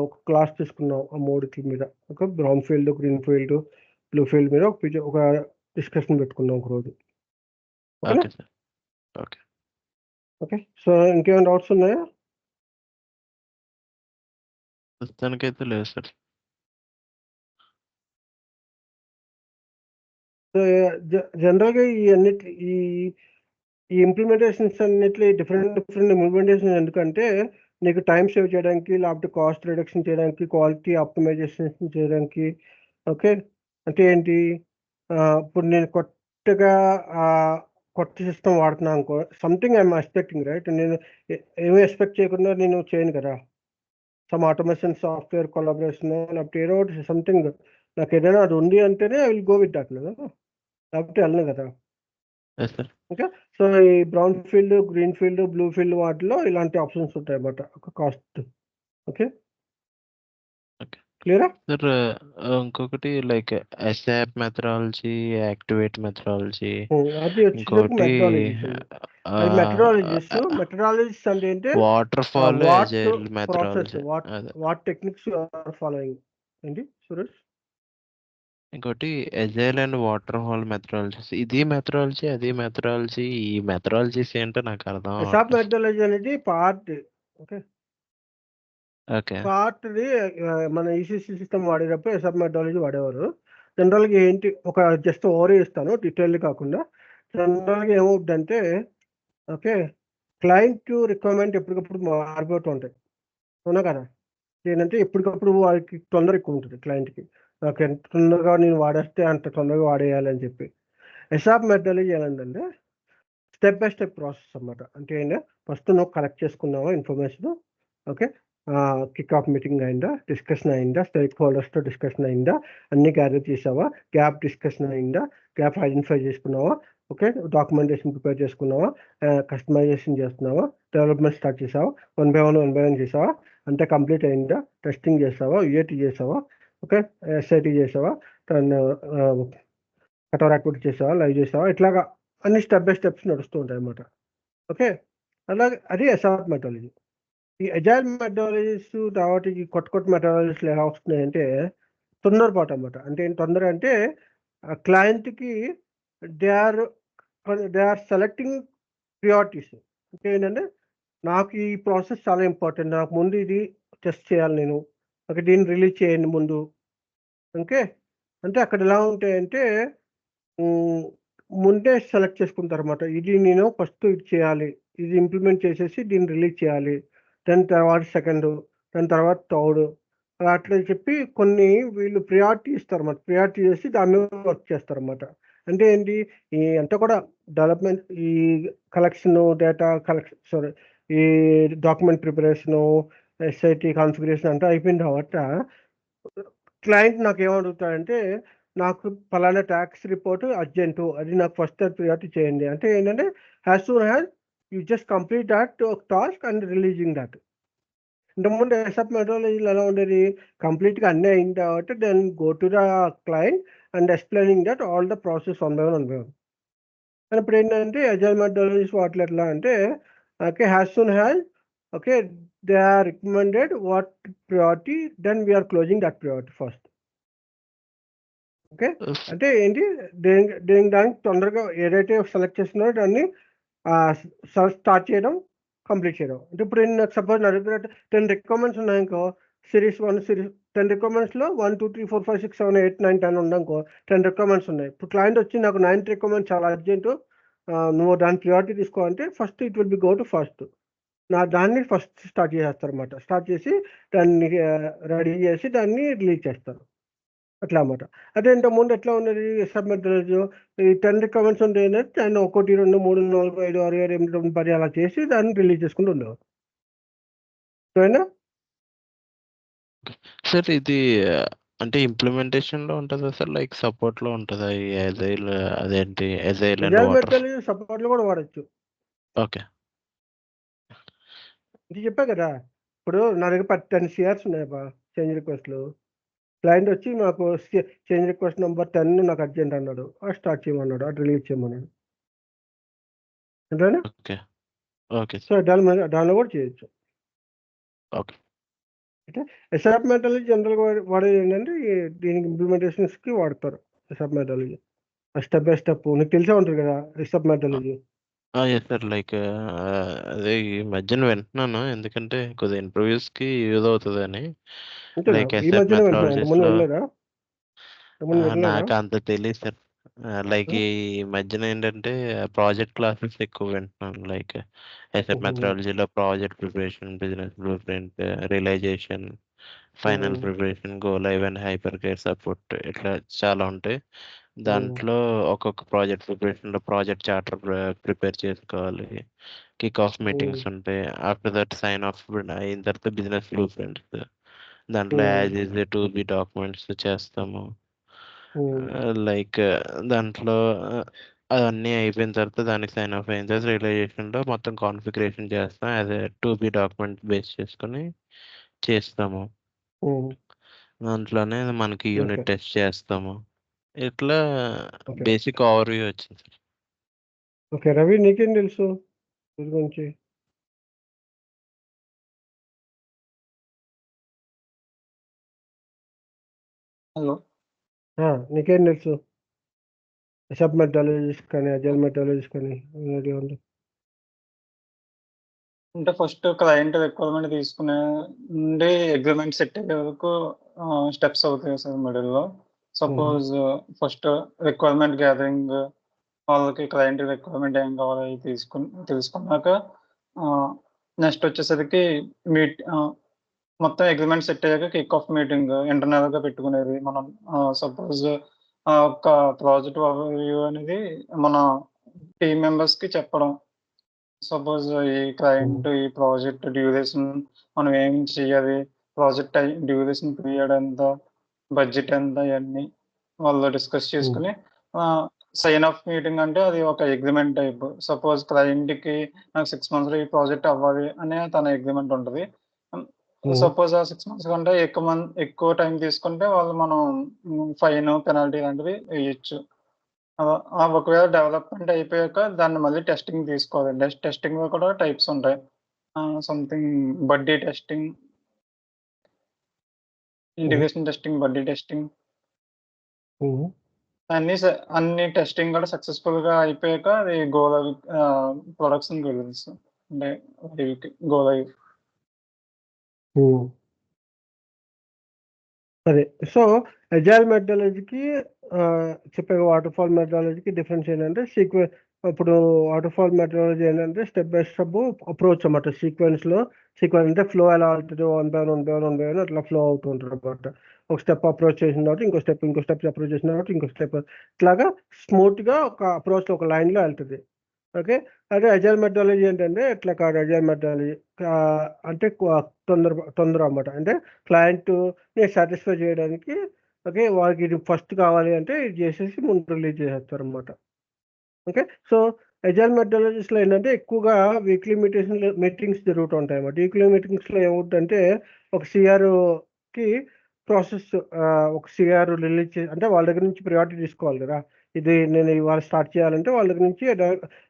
ఒక క్లాస్ తీసుకున్నాం ఆ మూడికి మీద. Okay. Brown field, green field, blue field మీద ఒక డిస్కషన్ పెట్టుకున్నాం ఒకరోజు. ఓకేనా? Okay sir. Okay. Okay. So ఇంకేమైనా డౌట్స్ ఉన్నాయా? ప్రస్తుతానికైతే లేదు సార్. సో జనరల్గా ఈ ఇంప్లిమెంటేషన్స్ అన్నిటి డిఫరెంట్ ఇంప్లిమెంటేషన్ ఎందుకంటే నీకు టైం సేవ్ చేయడానికి, లేకపోతే కాస్ట్ రిడక్షన్ చేయడానికి, క్వాలిటీ ఆప్టిమైజేషన్ చేయడానికి. ఓకే. అంటే ఏంటి, ఇప్పుడు నేను కొత్తగా కొత్త సిస్టమ్ వాడుతున్నాను అనుకో, సంథింగ్ ఐఎమ్ ఎక్స్పెక్టింగ్ రైట్. నేను ఏమీ ఎక్స్పెక్ట్ చేయకుండా నేను చేయను కదా. సమ్ ఆటోమేషన్ సాఫ్ట్వేర్ కొలాబరేషన్, లేకపోతే ఏదో ఒకటి సంథింగ్ నాకు ఏదైనా అది ఉంది అంటేనే I will go with that కదా, లేకపోతే వెళ్ళను కదా. Yes sir. ఓకే. సో ఈ brown field, green field, blue field వాటిలో ఇలాంటి ఆప్షన్స్ ఉంటాయి అన్నమాట. ఒక కాస్ట్. ఓకే. ఓకే క్లియరా? సార్. ఇంకొకటి like SAP methodology, activate methodology, అది వచ్చేసరికి ఇంకోటి మెథడాలజీస్ అండి. అది మెథడాలజీస్ అంటే ఏంటి, waterfall, what agile process, methodology. అదే. What techniques you are following. ఏంటి సురేష్? ఇంకోటి agile and waterfall methodologies. ఇది మెథడాలజీ, అది మెథడాలజీ. ఈ మెథడాలజీస్ ఏంటో నాకు అర్థం ఎసాప్ అవ్వట్లేదు. మెథడాలజీ అనేది పార్ట్. ఓకే. ఓకే పార్ట్ది మన ఈసీసీ సిస్టమ్ వాడేటప్పుడు ఎసాప్ మెథడాలజీ వాడేవారు. జనరల్గా ఏంటి, ఒక జస్ట్ ఓవర్ ఇస్తాను డీటెయిల్ కాకుండా. జనరల్గా ఏమవుతుందంటే ఓకే, క్లయింట్ రిక్వైర్మెంట్ ఎప్పటికప్పుడు మారిపోతూ ఉంటాయి. అవునా కదా? ఏంటంటే ఎప్పటికప్పుడు వాళ్ళకి తొందర ఎక్కువ ఉంటుంది క్లయింట్కి. నాకు ఎంత తొందరగా నేను వాడేస్తే అంత తొందరగా వాడేయాలి అని చెప్పి. ఎసాప్ మెథడాలజీ ఏంటంటే స్టెప్ బై స్టెప్ ప్రాసెస్ అన్నమాట. అంటే ఏంటంటే ఫస్ట్ నువ్వు కలెక్ట్ చేసుకున్నావా information. Okay. Kick of meeting అయిందా, డిస్కషన్ అయిందా, స్టేక్ హోల్డర్స్తో డిస్కషన్ అయిందా, అన్ని గ్యాదర్ చేసావా, గ్యాప్ డిస్కషన్ అయిందా, గ్యాప్ ఐడెంటిఫై చేసుకున్నావా, ఓకే, డాక్యుమెంటేషన్ ప్రిపేర్ చేసుకున్నావా, కస్టమైజేషన్ చేస్తున్నావా, డెవలప్మెంట్ స్టార్ట్ చేసావా, వన్ బై వన్ చేసావా, అంతా కంప్లీట్ అయిందా, టెస్టింగ్ చేసావా, యూఏటీ చేసావా, ఓకే, ఎస్ఐటీ చేసావా, కటర్ యాక్టివిటీ చేసావా, లైవ్ చేసావా, ఇట్లాగా అన్ని స్టెప్ బై స్టెప్స్ నడుస్తూ ఉంటాయి అన్నమాట. ఓకే. అలాగే అది ఎసాప్ మెథడాలజీ. ఈ అజైల్ మెథడాలజీస్ తర్వాత ఈ కొత్త మెథడాలజీస్లో ఎలా వస్తున్నాయంటే తొందరపాటు అన్నమాట. అంటే తొందర అంటే క్లయింట్కి దే ఆర్ సెలెక్టింగ్ ప్రియారిటీస్. అంటే ఏంటంటే నాకు ఈ ప్రాసెస్ చాలా ఇంపార్టెంట్, నాకు ముందు ఇది టెస్ట్ చేయాలి నేను, ఓకే, దీన్ని రిలీజ్ చేయండి ముందు. ఓకే. అంటే అక్కడ ఎలా ఉంటాయంటే ముందే సెలెక్ట్ చేసుకుంటారన్నమాట. ఇది నేను ఫస్ట్ ఇది చేయాలి, ఇది ఇంప్లిమెంట్ చేసేసి దీన్ని రిలీజ్ చేయాలి, దాని తర్వాత సెకండ్, దాని తర్వాత థర్డ్, అలా అట్లా చెప్పి కొన్ని వీళ్ళు ప్రియారిటీ ఇస్తారన్నమాట. ప్రియారిటీ చేసి దాని మీద వర్క్ చేస్తారన్నమాట. అంటే ఏంటి, ఈ అంతా కూడా డెవలప్మెంట్, ఈ కలెక్షన్, డేటా కలెక్షన్, ఈ డాక్యుమెంట్ ప్రిపరేషను, ఎస్ఐటి కాన్ఫిగరేషన్ అంతా అయిపోయిన తర్వాత క్లయింట్ నాకు ఏమడుగుతాడంటే నాకు పలానా ట్యాక్స్ రిపోర్ట్ అర్జెంటు, అది నాకు ఫస్ట్ ప్రియారిటీ చేయండి. అంటే ఏంటంటే as soon as you just complete that task and releasing that. ఇంతకుముందు ఎసాప్ మెథడాలజీలో ఎలా ఉండేది, కంప్లీట్గా అన్నీ అయిన తర్వాత then go to the client and explaining that all the process one by one by one. కానీ ఇప్పుడు ఏంటంటే అజైల్ మెథడాలజీస్ వాటిలో ఎట్లా అంటే okay, as soon as okay they are recommended what priority, then we are closing that priority first. Okay. అంటే ఏంటి, దానికి తొందరగా ఏదైతే సెలెక్ట్ చేస్తున్నారో దాన్ని స్టార్ట్ చేయడం, కంప్లీట్ చేయడం. అంటే ఇప్పుడు నాకు సపోజ్ నా దగ్గర 10 రిక్వైర్మెంట్స్ ఉన్నాయనుకో, సిరీస్ 1 సిరీస్ 10 రిక్వైర్మెంట్స్లో 1 2 3 4 5 6 7 8 9 10 ఉందనుకో, 10 రిక్వైర్మెంట్స్ ఉన్నాయి. ఇప్పుడు క్లయింట్ వచ్చి నాకు 9th రిక్వైర్మెంట్ చాలా అర్జెంటు, నువ్వు దాని ప్రియారిటీ తీసుకో అంటే first it will B go to first. దాన్ని ఫస్ట్ స్టార్ట్ చేసేస్తారు అనమాట. స్టార్ట్ చేసి దాన్ని రెడీ చేసి దాన్ని రిలీజ్ చేస్తారు. అట్లా అన్నమాట. అదే ఇంతకుముందు ఎట్లా ఉన్నది ఎస్ఆర్ మెథడాలజీ ఈ 10 రిక్వైర్మెంట్స్ ఉండేది దాన్ని 1, 2, 3, 4, 5, 6, 7, 8, 9, 10 అలా చేసి దాన్ని రిలీజ్ చేసుకుంటూ ఉండేవారు. ఓకేనా? సార్ ఇది అంటే ఇంప్లిమెంటేషన్‌లో ఉంటదా సార్? లైక్ సపోర్ట్‌లో ఉంటదా? ఈ ఎజైల్ అదేంటి agile and agile water methodology సపోర్ట్‌లో కూడా వాడొచ్చు. ఓకే. ఇది చెప్పా కదా! ఇప్పుడు నా దగ్గర 10 సిఆర్స్ ఉన్నాయబ్బా చేంజ్ రిక్వెస్ట్‌లు. క్లయింట్ వచ్చి నాకు చేంజ్ రిక్వెస్ట్ నంబర్ 10 నాకు అర్జెంట్ అన్నాడు. స్టార్ట్ చేయమన్నాడు. అది రిలీజ్ చేయమన్నాడు. అంతేనా? ఓకే. Okay so, sir. దానిలో కూడా చేయొచ్చు. ఓకే. అంటే ఎస్ఆర్ మెథడాలజీ జనరల్‌గా వాడేది ఏంటంటే దీనికి ఇంప్లిమెంటేషన్స్‌కి వాడతారు SR methodology. Step by step నీకు తెలిసే ఉంటది కదా! SR methodology. Yes sir. Like అదే ఈ మధ్యన వింటున్నాను. ఎందుకంటే కొద్దిగా ఇంటర్‌వ్యూస్‌కి యూజ్ అవుతదని. అంతేనా? లైక్ ఈ ఎస్ఆర్ మధ్యనే వింటున్నా. ఇంతకుముందు మెథడాలజీస్‌లో వినలేదా? ఇంతకుముందు వినలేదా? నాకంత తెలీదు సార్. లైక్ హ్మ్. ఈ మధ్యన ఏంటంటే ప్రాజెక్ట్ క్లాసెస్ ఎక్కువ వింటున్నాను. లైక్ ఎస్ఆర్ హుహు. మెథడాలజీలో project preparation, business blueprint, realization, final hmm. Preparation, go live and hyper care support ఇట్లా చాలా ఉంటాయి. హ్మ్. దాంట్లో ఒక్కొక్క ప్రాజెక్ట్ ప్రిపరేషన్‌లో ప్రాజెక్ట్ చార్టర్ ప్రిపేర్ చేసుకోవాలి. Kick off hmm. మీటింగ్స్ ఉంటాయి. ఆఫ్టర్ దట్ సైన్ ఆఫ్ అయిన తర్వాత బిజినెస్ బ్లూ ప్రింట్స్. దాంట్లో hmm. As is to be documents చేస్తాము. హ్మ్. లైక్ దాంట్లో అవన్నీ అయిపోయిన తర్వాత దానికి సైన్ ఆఫ్ అయిన తర్వాత రియలైజేషన్‌లో మొత్తం కాన్ఫిగరేషన్ చేస్తాం. As A to be document base చేసుకొని చేస్తాము. హ్మ్. దాంట్లోనే మనకి ఓకే. యూనిట్ టెస్ట్ చేస్తాము. ఇట్లా ఓకే. బేసిక్ ఓవర్‌వ్యూ వచ్చింది సార్. ఓకే. రవి నీకేం తెలుసు దీని గురించి? హలో. నీకేం తెలుసు? ఎస్ఆర్ మెథడాలజీస్ కానీ, అజైల్ మెథడాలజీస్ కానీ ఏం ఐడియా ఉంది? అంటే ఫస్ట్ క్లయింట్ రిక్వైర్మెంట్ తీసుకునే నుండి అగ్రీమెంట్ సెట్ అయ్యే వరకు స్టెప్స్ అవుతాయి సార్ మిడిల్‌లో. హుహు. సపోజ్ ఫస్ట్ రిక్వైర్మెంట్ గ్యాదరింగ్ వాళ్ళకి క్లయింట్ రిక్వైర్మెంట్ ఏం కావాలో అయి తెలుసుకున్నాక నెక్స్ట్ వచ్చేసరికి మొత్తం అగ్రీమెంట్ సెట్ అయ్యాక కిక్ ఆఫ్ మీటింగ్ ఇంటర్నల్‌గా పెట్టుకునేది. మనం సపోజ్ ఒక ప్రాజెక్ట్ ఓవర్‌వ్యూ అనేది మన టీమ్ మెంబర్స్‌కి చెప్పడం. సపోజ్ ఈ హ్మ్. క్లయింట్ ఈ ప్రాజెక్ట్ డ్యూరేషన్ మనం ఏం చేయాలి? ప్రాజెక్ట్ డ్యూరేషన్ పీరియడ్ ఎంత? బడ్జెట్ ఎంత? ఇయన్నీ వాళ్ళు డిస్కస్ హ్మ్. చేసుకొని సైన్ ఆఫ్ మీటింగ్ అంటే అది ఒక అగ్రీమెంట్ టైప్. సపోజ్ క్లయింట్‌కి నాకు 6 మంత్స్‌లో ఈ ప్రాజెక్ట్ అవ్వాలి అనే తన అగ్రీమెంట్ ఉంటది. సపోజ్ ఆ 6 మంత్స్ కంటే ఎక్కువ టైం తీసుకుంటే మనం ఫైన్, పెనాల్టీ లాంటివి ఎయొచ్చు. ఒకవేళ డెవలప్‌మెంట్ అయిపోయాక దాన్ని మళ్ళీ టెస్టింగ్‌కి తీసుకోవాలి. టెస్టింగ్‌లో కూడా టైప్స్ ఉంటాయి. సంథింగ్ బడ్డీ టెస్టింగ్, హుహు. ఇంటిగ్రేషన్ టెస్టింగ్, బడ్డీ టెస్టింగ్ హుహు. అన్ని టెస్టింగ్ కూడా సక్సెస్‌ఫుల్‌గా అయిపోయాక అది గో లైవ్ ప్రొడక్షన్‌కి రిలీజ్ అంటే లైవ్‌కి గో లైవ్. హ్మ్. సరే. సో, అజైల్ మెథడాలజీకి చెప్పే వాటర్‌ఫాల్ మెథడాలజీకి డిఫరెన్స్ ఏంటంటే ఇప్పుడు వాటర్‌ఫాల్ మెథడాలజీ ఏంటంటే స్టెప్ బై స్టెప్ అప్రోచ్ అన్నమాట. సీక్వెన్స్ అంటే ఫ్లో ఎలా అవుతదో వన్ బై వన్ అట్లా ఫ్లో అవుతూ ఉంటదన్నమాట. ఒక స్టెప్ అప్రోచ్ చేసిన తర్వాత ఇంకో స్టెప్ అప్రోచ్ చేసిన తర్వాత ఇంకో స్టెప్ ఇట్లాగా స్మూత్‌గా ఒక అప్రోచ్‌లో ఒక లైన్‌లో ఎళ్తది. ఓకే. అదే అజైల్ మెథడాలజీ ఏంటంటే ఇట్లా కాదు అజైల్ మెథడాలజీ అంటే తొందర అన్నమాట. అంటే క్లయింట్‌ని సాటిస్ఫై చేయడానికి ఓకే. వాళ్ళకి ఇది ఫస్ట్ కావాలి అంటే ఇది చేసేసి ముందు రిలీజ్ చేసేస్తారన్నమాట. ఓకే. సో, అజైల్ మెథడాలజీస్‌లో ఏంటంటే ఎక్కువగా వీక్లీ మీటింగ్స్ జరుగుతూ ఉంటాయన్నమాట. వీక్లీ మీటింగ్స్‌లో ఏమవుద్దంటే ఒక సీఆర్‌కి ఒక సీఆర్ రిలీజ్ అంటే వాళ్ళ దగ్గర నుంచి ప్రయారిటీ తీసుకోవాలి కదా! ఇది నేను ఇవాళ స్టార్ట్ చేయాలంటే వాళ్ళ దగ్గర నుంచి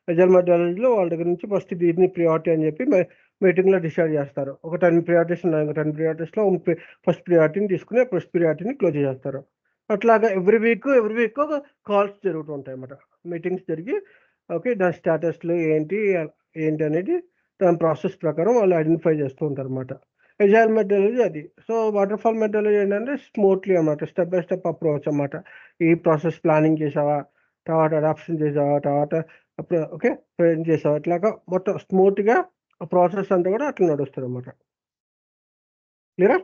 అజైల్ మెథడాలజీలో వాళ్ళ దగ్గర నుంచి ఫస్ట్ దీన్ని ప్రియారిటీ అని చెప్పి మీటింగ్‌లో డిసైడ్ చేస్తారు. ఒక 10 ప్రియారిటీస్ ఉన్నాయి. 10 ప్రియారిటీస్‌లో ఫస్ట్ ప్రియారిటీని తీసుకొని ఫస్ట్ ప్రియారిటీని క్లోజ్ చేసేస్తారు. అట్లాగా ఎవ్రీ వీక్ కాల్స్ జరుగుతూ ఉంటాయన్నమాట. మీటింగ్స్ జరిగి ఓకే. దాని స్టేటస్‌లు ఏంటి అనేది దాని ప్రాసెస్ ప్రకారం వాళ్ళు ఐడెంటిఫై చేస్తూ ఉంటారన్నమాట. ఎజైల్ మెథడాలజీ అది. సో, వాటర్‌ఫాల్ మెథడాలజీ ఏంటంటే స్మూత్‌లీ అన్నమాట. స్టెప్ బై స్టెప్ అప్రోచ్ అన్నమాట. ఈ ప్రాసెస్ ప్లానింగ్ చేసావా? తర్వాత అడాప్షన్ చేసావా? తర్వాత ఓకే. ప్రెజెంట్ చేసావా? ఇట్లాగా మొత్తం స్మూత్‌గా ఆ ప్రాసెస్ అంతా కూడా అట్లా నడుస్తదన్నమాట. క్లియరా?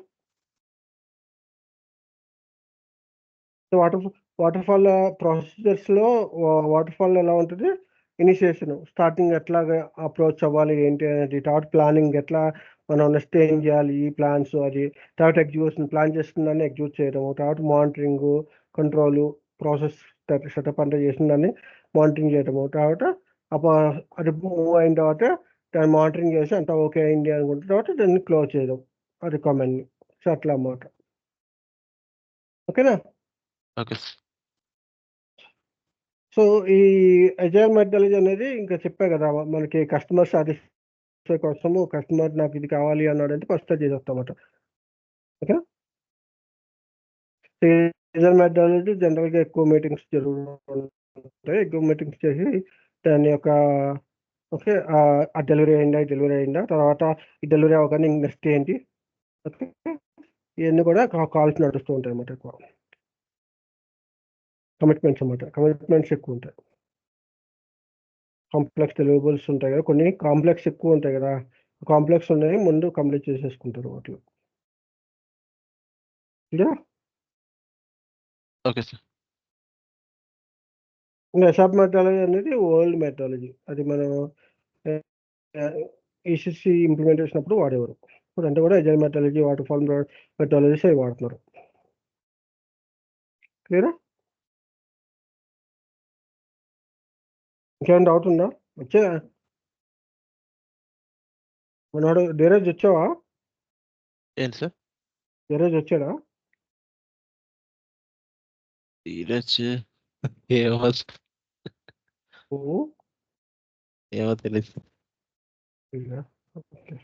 వాటర్ ఫాల్ ప్రొసీజర్స్లో వాటర్ ఫాల్ ఎలా ఉంటుంది, ఇనిషియేషన్ స్టార్టింగ్ ఎట్లాగా అప్రోచ్ అవ్వాలి ఏంటి అనేది, తర్వాత ప్లానింగ్ ఎట్లా మనం నెక్స్ట్ ఏం చేయాలి ఈ ప్లాన్స్ అది, తర్వాత ఎగ్జిక్యూషన్ ప్లాన్ చేసుకున్న ఎగ్జిక్యూట్ చేయడము, తర్వాత మానిటరింగ్ కంట్రోల్ ప్రాసెస్ సెటప్ అంతా చేసిన దాన్ని మానిటరింగ్ చేయడము, తర్వాత అది మూవ్ అయిన తర్వాత దాన్ని మానిటరింగ్ చేసి అంతా ఓకే అయింది అనుకుంటున్న తర్వాత దాన్ని క్లోజ్ చేయడం ఆ రిక్వైర్మెంట్ని. సో అట్లా అన్నమాట. ఓకేనా. Okay sir. సో ఈ అజైల్ మెథడాలజీ అనేది ఇంకా చెప్పా కదా, మనకి కస్టమర్ సాటిస్ఫై కోసము కస్టమర్ నాకు ఇది కావాలి అన్నాడంటే ఫస్ట్ అది చేసేస్తామట. ఓకే. అజైల్ మెథడాలజీ జనరల్గా ఎక్కువ మీటింగ్స్ జరుగుతుంటాయి, ఎక్కువ మీటింగ్స్ చేసి దాని యొక్క ఓకే ఆ డెలివరీ అయిందా తర్వాత ఈ డెలివరీ అవ్వగానే నెక్స్ట్ ఏంటి, ఓకే ఇవన్నీ కూడా కాల్స్ నడుస్తూ ఉంటాయి అన్నమాట. ఎక్కువ కమిట్మెంట్స్ అన్నమాట, కమిట్మెంట్స్ ఎక్కువ ఉంటాయి. కాంప్లెక్స్ డెలివరబుల్స్ ఉంటాయి కదా, కొన్ని కాంప్లెక్స్ ఎక్కువ ఉంటాయి కదా, కాంప్లెక్స్ ఉన్నాయి ముందు కంప్లీట్ చేసేసుకుంటారు వాటిలో. Okay sir. ఇంకా ఎసాప్ మెథడాలజీ అనేది ఓల్డ్ మెథడాలజీ, అది మనం ఈసీసీ ఇంప్లిమెంటేషన్ అప్పుడు వాడేవారు. ఇప్పుడు అంటే కూడా agile methodology water fall methodologies అవి వాడుతున్నారు. క్లియరా. ఇంకేమైనా డౌట్ ఉందా? వచ్చా మనవాడు ధీరజ్ వచ్చావా? ఏంటి సార్? ధీరజ్ వచ్చాడా? ధీరజ్ ఏమో సార్. ఏమో తెలియదు. ఓకే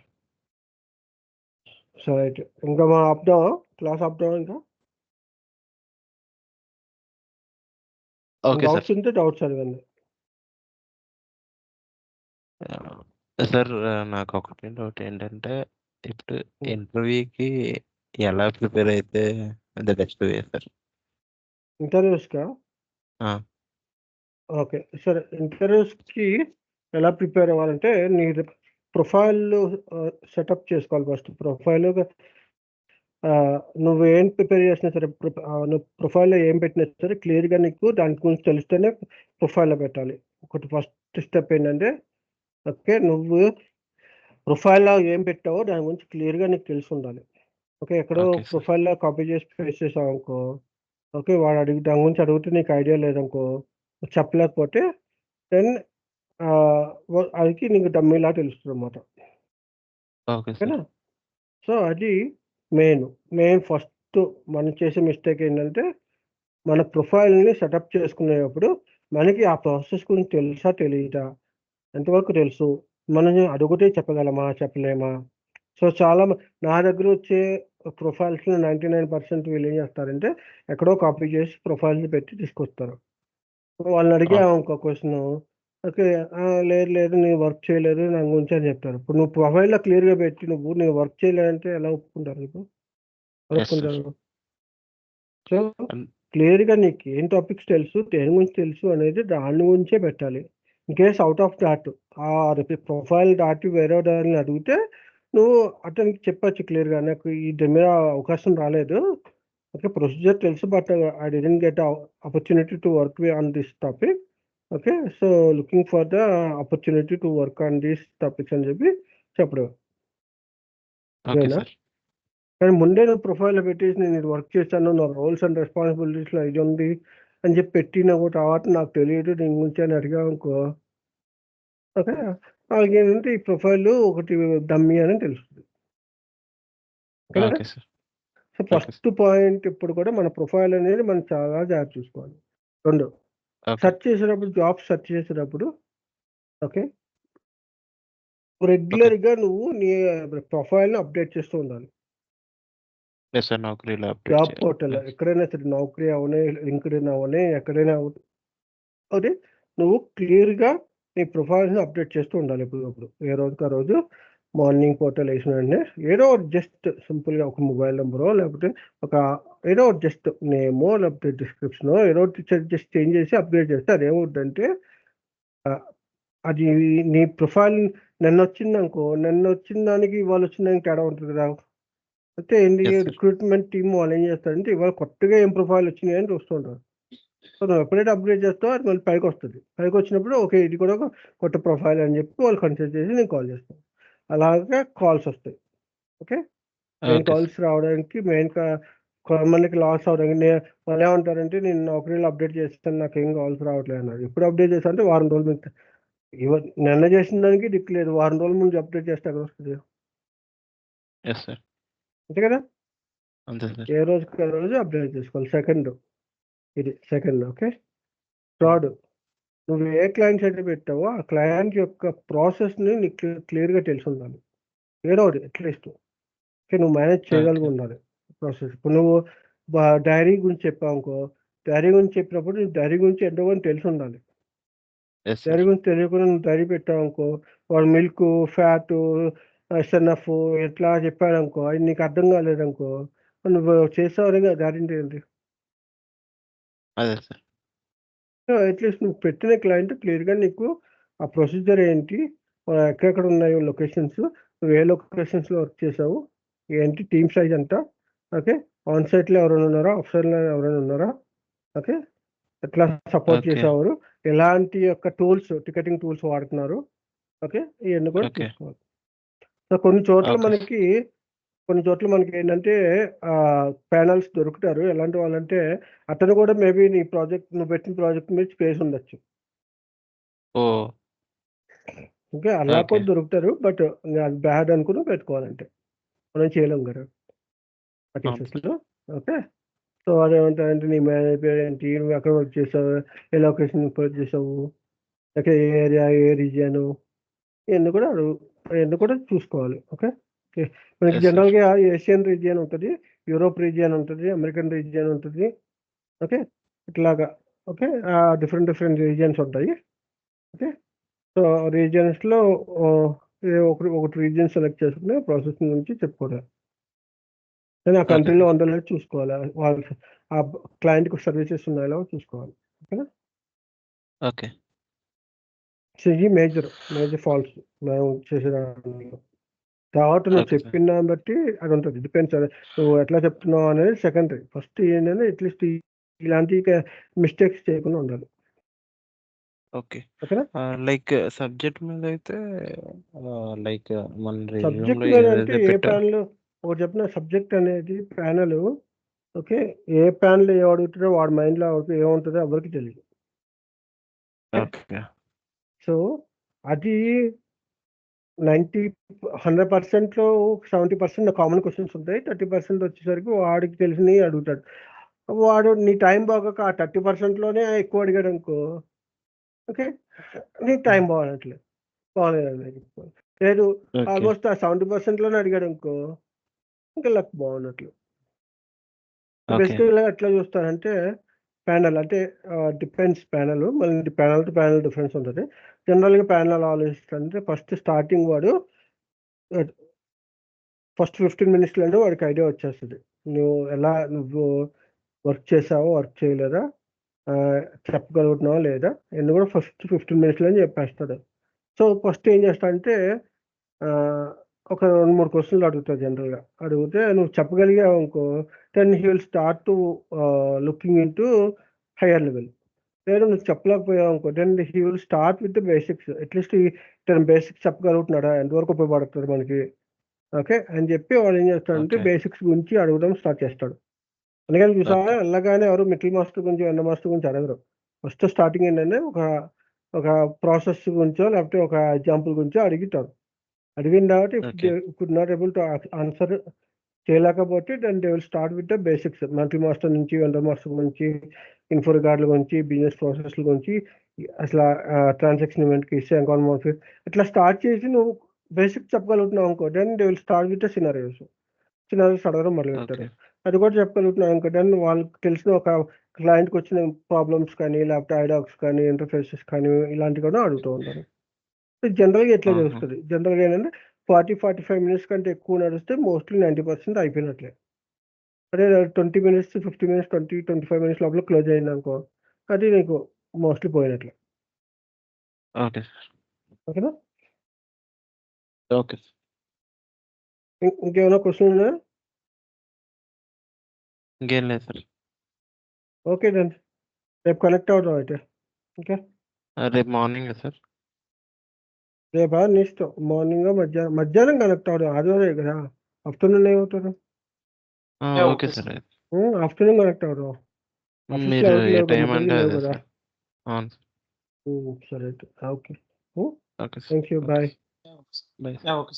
సరే అయితే ఇంకా మా ఆపుదామా, క్లాస్ ఆపుదామా? ఇంకా ఓకే సార్. డౌట్స్ ఉంటే డౌట్స్ అడగండి. సార్ నాకు ఒకటి డౌట్ ఏంటంటే, ఇప్పుడు ఇంటర్వ్యూకి ఎలా ప్రిపేర్ అయితే ద బెస్ట్ వే సార్? ఇంటర్వ్యూస్కా? ఓకే సరే. ఇంటర్వ్యూస్కి ఎలా ప్రిపేర్ అవ్వాలంటే నీ ప్రొఫైల్ సెటప్ చేసుకోవాలి ఫస్ట్. ప్రొఫైల్ నువ్వు ఏం ప్రిపేర్ చేసినా సరే, నువ్వు ప్రొఫైల్లో ఏం పెట్టినా సరే క్లియర్గా నీకు దాని గురించి తెలిస్తేనే ప్రొఫైల్లో పెట్టాలి. ఒకటి ఫస్ట్ స్టెప్ ఏంటంటే, ఓకే నువ్వు ప్రొఫైల్లో ఏం పెట్టావో దాని గురించి క్లియర్గా నీకు తెలిసి ఉండాలి. ఓకే ఎక్కడో ఓకే సార్. ప్రొఫైల్లో కాపీ చేసి పేస్ట్ చేసావు అనుకో, ఓకే వాడు దాని గురించి అడిగితే నీకు ఐడియా లేదనుకో, చెప్పలేకపోతే దెన్ అది నీకు డమ్మీలా తెలుస్తుంది అన్నమాట. ఓకే ఓకేనా. సార్. సో అది మెయిన్ ఫస్ట్ మనం చేసే మిస్టేక్ ఏంటంటే, మన ప్రొఫైల్ని సెటప్ చేసుకునేటప్పుడు మనకి ఆ ప్రాసెస్ గురించి తెలుసా తెలియదా, ఎంతవరకు తెలుసు, మనం అడిగితే చెప్పగలమా చెప్పలేమా. సో చాలా నా దగ్గర వచ్చే ప్రొఫైల్స్లో 99% వీళ్ళు ఏం చేస్తారంటే ఎక్కడో కాపీ చేసి ప్రొఫైల్ని పెట్టి తీసుకొస్తారు. వాళ్ళని అడిగా ఇంకో క్వశ్చన్, ఓకే లేదు నేను వర్క్ చేయలేదు నా గురించి అని చెప్తారు. ఇప్పుడు నువ్వు ప్రొఫైల్లో క్లియర్గా పెట్టి నేను వర్క్ చేయలేదంటే ఎలా ఒప్పుకుంటారు నీకు? ఒప్పుకుంటారు. సో క్లియర్గా నీకు ఏం టాపిక్స్ తెలుసు, దేని గురించి తెలుసు అనేది దాని గురించే పెట్టాలి. In case out of that ఆ ప్రొఫైల్ దాటి వేరే దాన్ని అడిగితే నువ్వు అతనికి చెప్పచ్చు క్లియర్గా, నాకు దీని మీద అవకాశం రాలేదు, ఓకే ప్రొసీజర్ తెలుసు but I didn't get opportunity to work on this topic, okay so looking for the opportunity to work on these topics అని చెప్పి చెప్పడం. Okay sir. కానీ ముందే నువ్వు ప్రొఫైల్లో పెట్టేసి నేను ఇది వర్క్ చేశాను, నా రోల్స్ అండ్ రెస్పాన్సిబిలిటీస్లో ఇది ఉంది అని చెప్పి పెట్టిన తర్వాత నాకు తెలియదు దీని గురించి అని అడిగా అనుకో, ఓకే ఏంటంటే ఈ ప్రొఫైల్ ఒకటి డమ్మీ అని తెలుస్తుంది. Okay sir. So first point ఇప్పుడు కూడా మన ప్రొఫైల్ అనేది మనం చాలా జాగ్రత్త చూసుకోవాలి. 2 సెర్చ్ చేసేటప్పుడు, జాబ్ సెర్చ్ చేసేటప్పుడు ఓకే రెగ్యులర్గా నువ్వు నీ ప్రొఫైల్ని అప్డేట్ చేస్తూ ఉండాలి. జాబ్ పోర్టల్ ఎక్కడైనా సరే, నౌకరీ అవనే, లింక్డ్ఇన్ అవనే, ఎక్కడైనా అదే నువ్వు క్లియర్గా నీ ప్రొఫైల్ని అప్డేట్ చేస్తూ ఉండాలి ఎప్పటికప్పుడు. ఏ రోజుకి ఆ రోజు మార్నింగ్ పోర్టల్ వేసిన వెంటనే ఏదో జస్ట్ సింపుల్గా ఒక మొబైల్ నెంబరో లేకపోతే ఒక ఏదో జస్ట్ నేమో లేకపోతే డిస్క్రిప్షనో ఏదో జస్ట్ చేంజ్ చేసి అప్డేట్ చేస్తే అదేమవుతుందంటే అది నీ ప్రొఫైల్ నిన్న వచ్చింది అనుకో, నిన్న వచ్చిన దానికి ఇవాళ వచ్చిన దానికి తేడా ఉంటుంది కదా. అంటే ఏంటి Yes, sir. రిక్రూట్మెంట్ టీమ్ వాళ్ళు ఏం చేస్తారంటే ఇవాళ కొత్తగా ఏం ప్రొఫైల్ వచ్చినాయి అని చూస్తుంటారు. సో నువ్వు ఎప్పుడైతే అప్డేట్ చేస్తావో అది మళ్ళీ పైకి వస్తుంది. పైకి వచ్చినప్పుడు ఓకే ఇది కూడా ఒక కొత్త ప్రొఫైల్ అని చెప్పి వాళ్ళు కన్సిడర్ చేసి నేను కాల్ చేస్తాను. అలాగే కాల్స్ వస్తాయి. Okay main Okay, sir. Calls రావడానికి కొంతమందికి లాస్ అవడానికి వాళ్ళు ఏమంటారంటే నేను నౌకరీలో అప్డేట్ చేస్తాను నాకు ఏం కాల్స్ రావట్లేదు అన్నారు. ఎప్పుడు అప్డేట్ చేస్తా అంటే వారం రోజులు నిన్న చేసిన దానికి దిక్కు లేదు. వారం రోజుల ముందు అప్డేట్ చేస్తే అక్కడ వస్తుంది Yes, sir. అంతే కదా. అంతే సార్. ఏ రోజుకి ఆ రోజు అప్డేట్ చేసుకోవాలి. Second okay. థర్డ్ నువ్వు ఏ క్లయింట్స్ అయితే పెట్టావో ఆ క్లయింట్ యొక్క ప్రాసెస్ని నీకు క్లియర్గా తెలిసి ఉండాలి. ఏదో ఒకటి అట్లీస్ట్ ఓకే నువ్వు మేనేజ్ చేయగలిగి Okay. ఉండాలి ప్రాసెస్. ఇప్పుడు నువ్వు డైరీ గురించి చెప్పావు అనుకో, డైరీ గురించి చెప్పినప్పుడు నీకు డైరీ గురించి ఎంతో కొంత తెలిసి ఉండాలి. Yes, sir. డైరీ గురించి తెలియకుండా నువ్వు డైరీ పెట్టావు అనుకో, వాడు మిల్క్ ఫ్యాట్ ఎస్ఎన్ఎఫ్ ఎట్లా చెప్పాడు అనుకో, అది నీకు అర్థం కాలేదనుకో నువ్వు చేసావు గ్యారెంటీ ఏంటి. అదే సార్. అట్లీస్ట్ నువ్వు పెట్టిన క్లయింట్ క్లియర్గా నీకు ఆ ప్రొసీజర్ ఏంటి, ఎక్కడెక్కడ ఉన్నాయి లొకేషన్స్, నువ్వు ఏ లొకేషన్స్లో వర్క్ చేసావు, ఏంటి టీమ్ సైజ్ అంతా, ఓకే ఆన్ సైట్లో ఎవరైనా ఉన్నారా, ఆఫ్ సైట్లో ఎవరైనా ఉన్నారా, ఓకే ఎట్లా సపోర్ట్ Okay. చేసేవారు, ఎలాంటి యొక్క టూల్స్ టికెటింగ్ టూల్స్ వాడుతున్నారు, ఓకే ఇవన్నీ కూడా Okay. చూసుకోవాలి. సో కొన్ని చోట్ల Okay. మనకి ఏంటంటే ప్యానల్స్ దొరుకుతారు. ఎలాంటి వాళ్ళంటే అతను కూడా మేబీ నువ్వు పెట్టిన ప్రాజెక్ట్ మీద స్పేస్ ఉండొచ్చు. ఓ ఓకే అలా Okay. కూడా దొరుకుతారు. బట్ అది బ్యాడ్ అనుకుని పెట్టుకోవాలంటే మనం చేయలేం కదా ఆ అవును సార్. కేసెస్లో. ఓకే సో అదేమంటారంటే నీ మేనేజర్ ఏంటి, నువ్వు ఎక్కడ వర్క్ చేసావు, ఏ లొకేషన్ వర్క్ చేసావు, ఓకే ఏ ఏరియా ఏ రీజియను, ఇవన్నీ కూడా చూసుకోవాలి. ఓకే మనకి Yes, sir. జనరల్గా ఏషియన్ రీజియన్ ఉంటుంది, యూరోప్ రీజియన్ ఉంటుంది, అమెరికన్ రీజియన్ ఉంటుంది. ఓకే ఇట్లాగా ఓకే డిఫరెంట్ రీజియన్స్ ఉంటాయి. ఓకే సో రీజియన్స్లో ఒకటి రీజియన్ సెలెక్ట్ చేసుకుని ప్రాసెసింగ్ గురించి చెప్పుకోవాలి. కానీ ఆ Okay, కంట్రీలో sir. ఉందో చూసుకోవాలి, వాళ్ళ ఆ క్లయింట్కి సర్వీసెస్ ఉన్నాయో చూసుకోవాలి. ఓకేనా Okay. సో ఈ మేజర్ ఫాల్ట్స్ మనం చేసేదాన్ని. తర్వాత నువ్వు Okay, sir. చెప్పిన దాన్ని బట్టి అది ఉంటుంది, డిపెండ్స్. నువ్వు ఎట్లా చెప్తున్నావు అనేది సెకండరీ. ఫస్ట్ ఏంటంటే అట్లీస్ట్ ఇలాంటి మిస్టేక్స్ చేయకుండా ఉండాలి. Okay. ఓకేనా లైక్ సబ్జెక్ట్ మీద అయితే లైక్ మన సబ్జెక్ట్ రెజ్యూమ్లో మీద అంటే ఏదైతే ఏ పెట్టా. ప్యానల్ ఒకటి చెప్పిన సబ్జెక్ట్ అనేది ప్యానల్ ఓకే ఏ ప్యానల్ ఏ అడుగుతాడో వాడి మైండ్లో ఏముంటుందో ఎవరికి తెలియదు. Okay. సో అది 100%లో 70% కామన్ క్వశ్చన్స్ ఉంటాయి. 30% వచ్చేసరికి వాడికి తెలిసినవి అడుగుతాడు. వాడు నీ టైం బాగోక ఆ 30%లోనే ఎక్కువ అడిగాడు అనుకో, ఓకే నీ టైం బాగోట్లేదు లేదు Okay. ఆల్మోస్ట్ ఆ 70%లోనే అడిగాడు అనుకో ఇంకా లక్ బాగున్నట్లు. Okay. బేసికల్గా ఎట్లా చూస్తారంటే ప్యానల్ అంటే డిపెండ్స్ ప్యానల్, మళ్ళీ ప్యానల్ టు ప్యానల్ డిఫరెన్స్ ఉంటుంది. జనరల్గా ప్యానల్ ఆలోచిస్తుంటే ఫస్ట్ స్టార్టింగ్ వాడు ఫస్ట్ 15 మినిట్స్లోనే వాడికి ఐడియా వచ్చేస్తుంది. నువ్వు వర్క్ చేసావో వర్క్ చేయలేదా, చెప్పగలుగుతున్నావా లేదా ఎందుకు కూడా ఫస్ట్ 15 మినిట్స్లో చెప్పేస్తాడు. సో ఫస్ట్ ఏం చేస్తాడంటే ఒక 2-3 క్వశ్చన్లు అడుగుతాడు. జనరల్గా అడిగితే నువ్వు చెప్పగలిగావు అనుకో then he will start to looking in to higher level. లేదు నువ్వు చెప్పలేకపోయావు అనుకో then he will start with the basics. At least ఇతను బేసిక్స్ చెప్పగలుగుతున్నాడా, ఎంతవరకు ఉపయోగపడుతుంది మనకి, ఓకే అని చెప్పి వాడు ఏం చేస్తాడంటే Okay. బేసిక్స్ గురించి అడగడం స్టార్ట్ చేస్తాడు. అందుకని చూసావా Okay. వెళ్ళగానే ఎవరు మిడిల్ మాస్టర్ గురించి ఎండ మాస్టర్ గురించి అడగరు. ఫస్ట్ స్టార్టింగ్ ఏంటంటే ఒక ప్రాసెస్ గురించో లేకపోతే ఒక ఎగ్జాంపుల్ గురించో అడిగితారు. అడిగిన తర్వాత Okay. Could not able to answer చేయలేకపోతే then they will start with the basics. Monthly master నుంచి వెండర్ మాస్టర్ గురించి, ఇన్ఫో రికార్డుల గురించి, బిజినెస్ ప్రాసెస్ల గురించి, అసలు ట్రాన్సాక్షన్ ఈవెంట్కి ఇస్తే అకౌంట్ ఇట్లా స్టార్ట్ చేసి నువ్వు బేసిక్స్ చెప్పగలుగుతున్నావు అనుకో then they will start with the scenarios అడగడం మొదలు పెడతారు. Okay. అది కూడా చెప్పగలుగుతున్నావు అనుకో దెన్ వాళ్ళకి తెలిసిన ఒక క్లయింట్కి వచ్చిన ప్రాబ్లమ్స్ కానీ లేకపోతే ఐడాక్స్ కానీ ఇంటర్ఫేసెస్ కానీ ఇలాంటివి కూడా అడుగుతూ ఉంటారు. జనరల్గా ఎట్లా జరుగుతుంది, జనరల్గా ఏంటంటే 40-45 మినిట్స్ కంటే ఎక్కువ నడిస్తే మోస్ట్లీ 90% అయిపోయినట్లే. అదే 20 మినిట్స్ 50 మినిట్స్ 20-25 మినిట్స్ లోపల క్లోజ్ అయింది అనుకో అది నీకు మోస్ట్లీ పోయినట్లే. Okay. ఓకేనా Okay. ఇంకేమైనా క్వశ్చన్ ఉన్నాయా? ఇంకేం లేదు సార్. ఓకే దెన్ రేపు కనెక్ట్ అవుదాం అయితే. ఓకే రేపు మార్నింగ్ సార్. రేపా నీ ఇష్టం, మార్నింగ్ మధ్యాహ్నం కనెక్ట్ అవుదాం, ఆదివారం కదా, ఆఫ్టర్నూన్ ఏమవుతుంది? Okay sir. ఆఫ్టర్నూన్ కనెక్ట్ అవుదాం. ఆఫీస్లో మీరు ఎవరికి ఏ లేవు కదా, టైం ముగ్గురికి అంటే లేవు అదే కదా. సార్. అవును సార్. సరే అయితే okay. Okay sir. Thank you, okay bye. Sir. Bye. Okay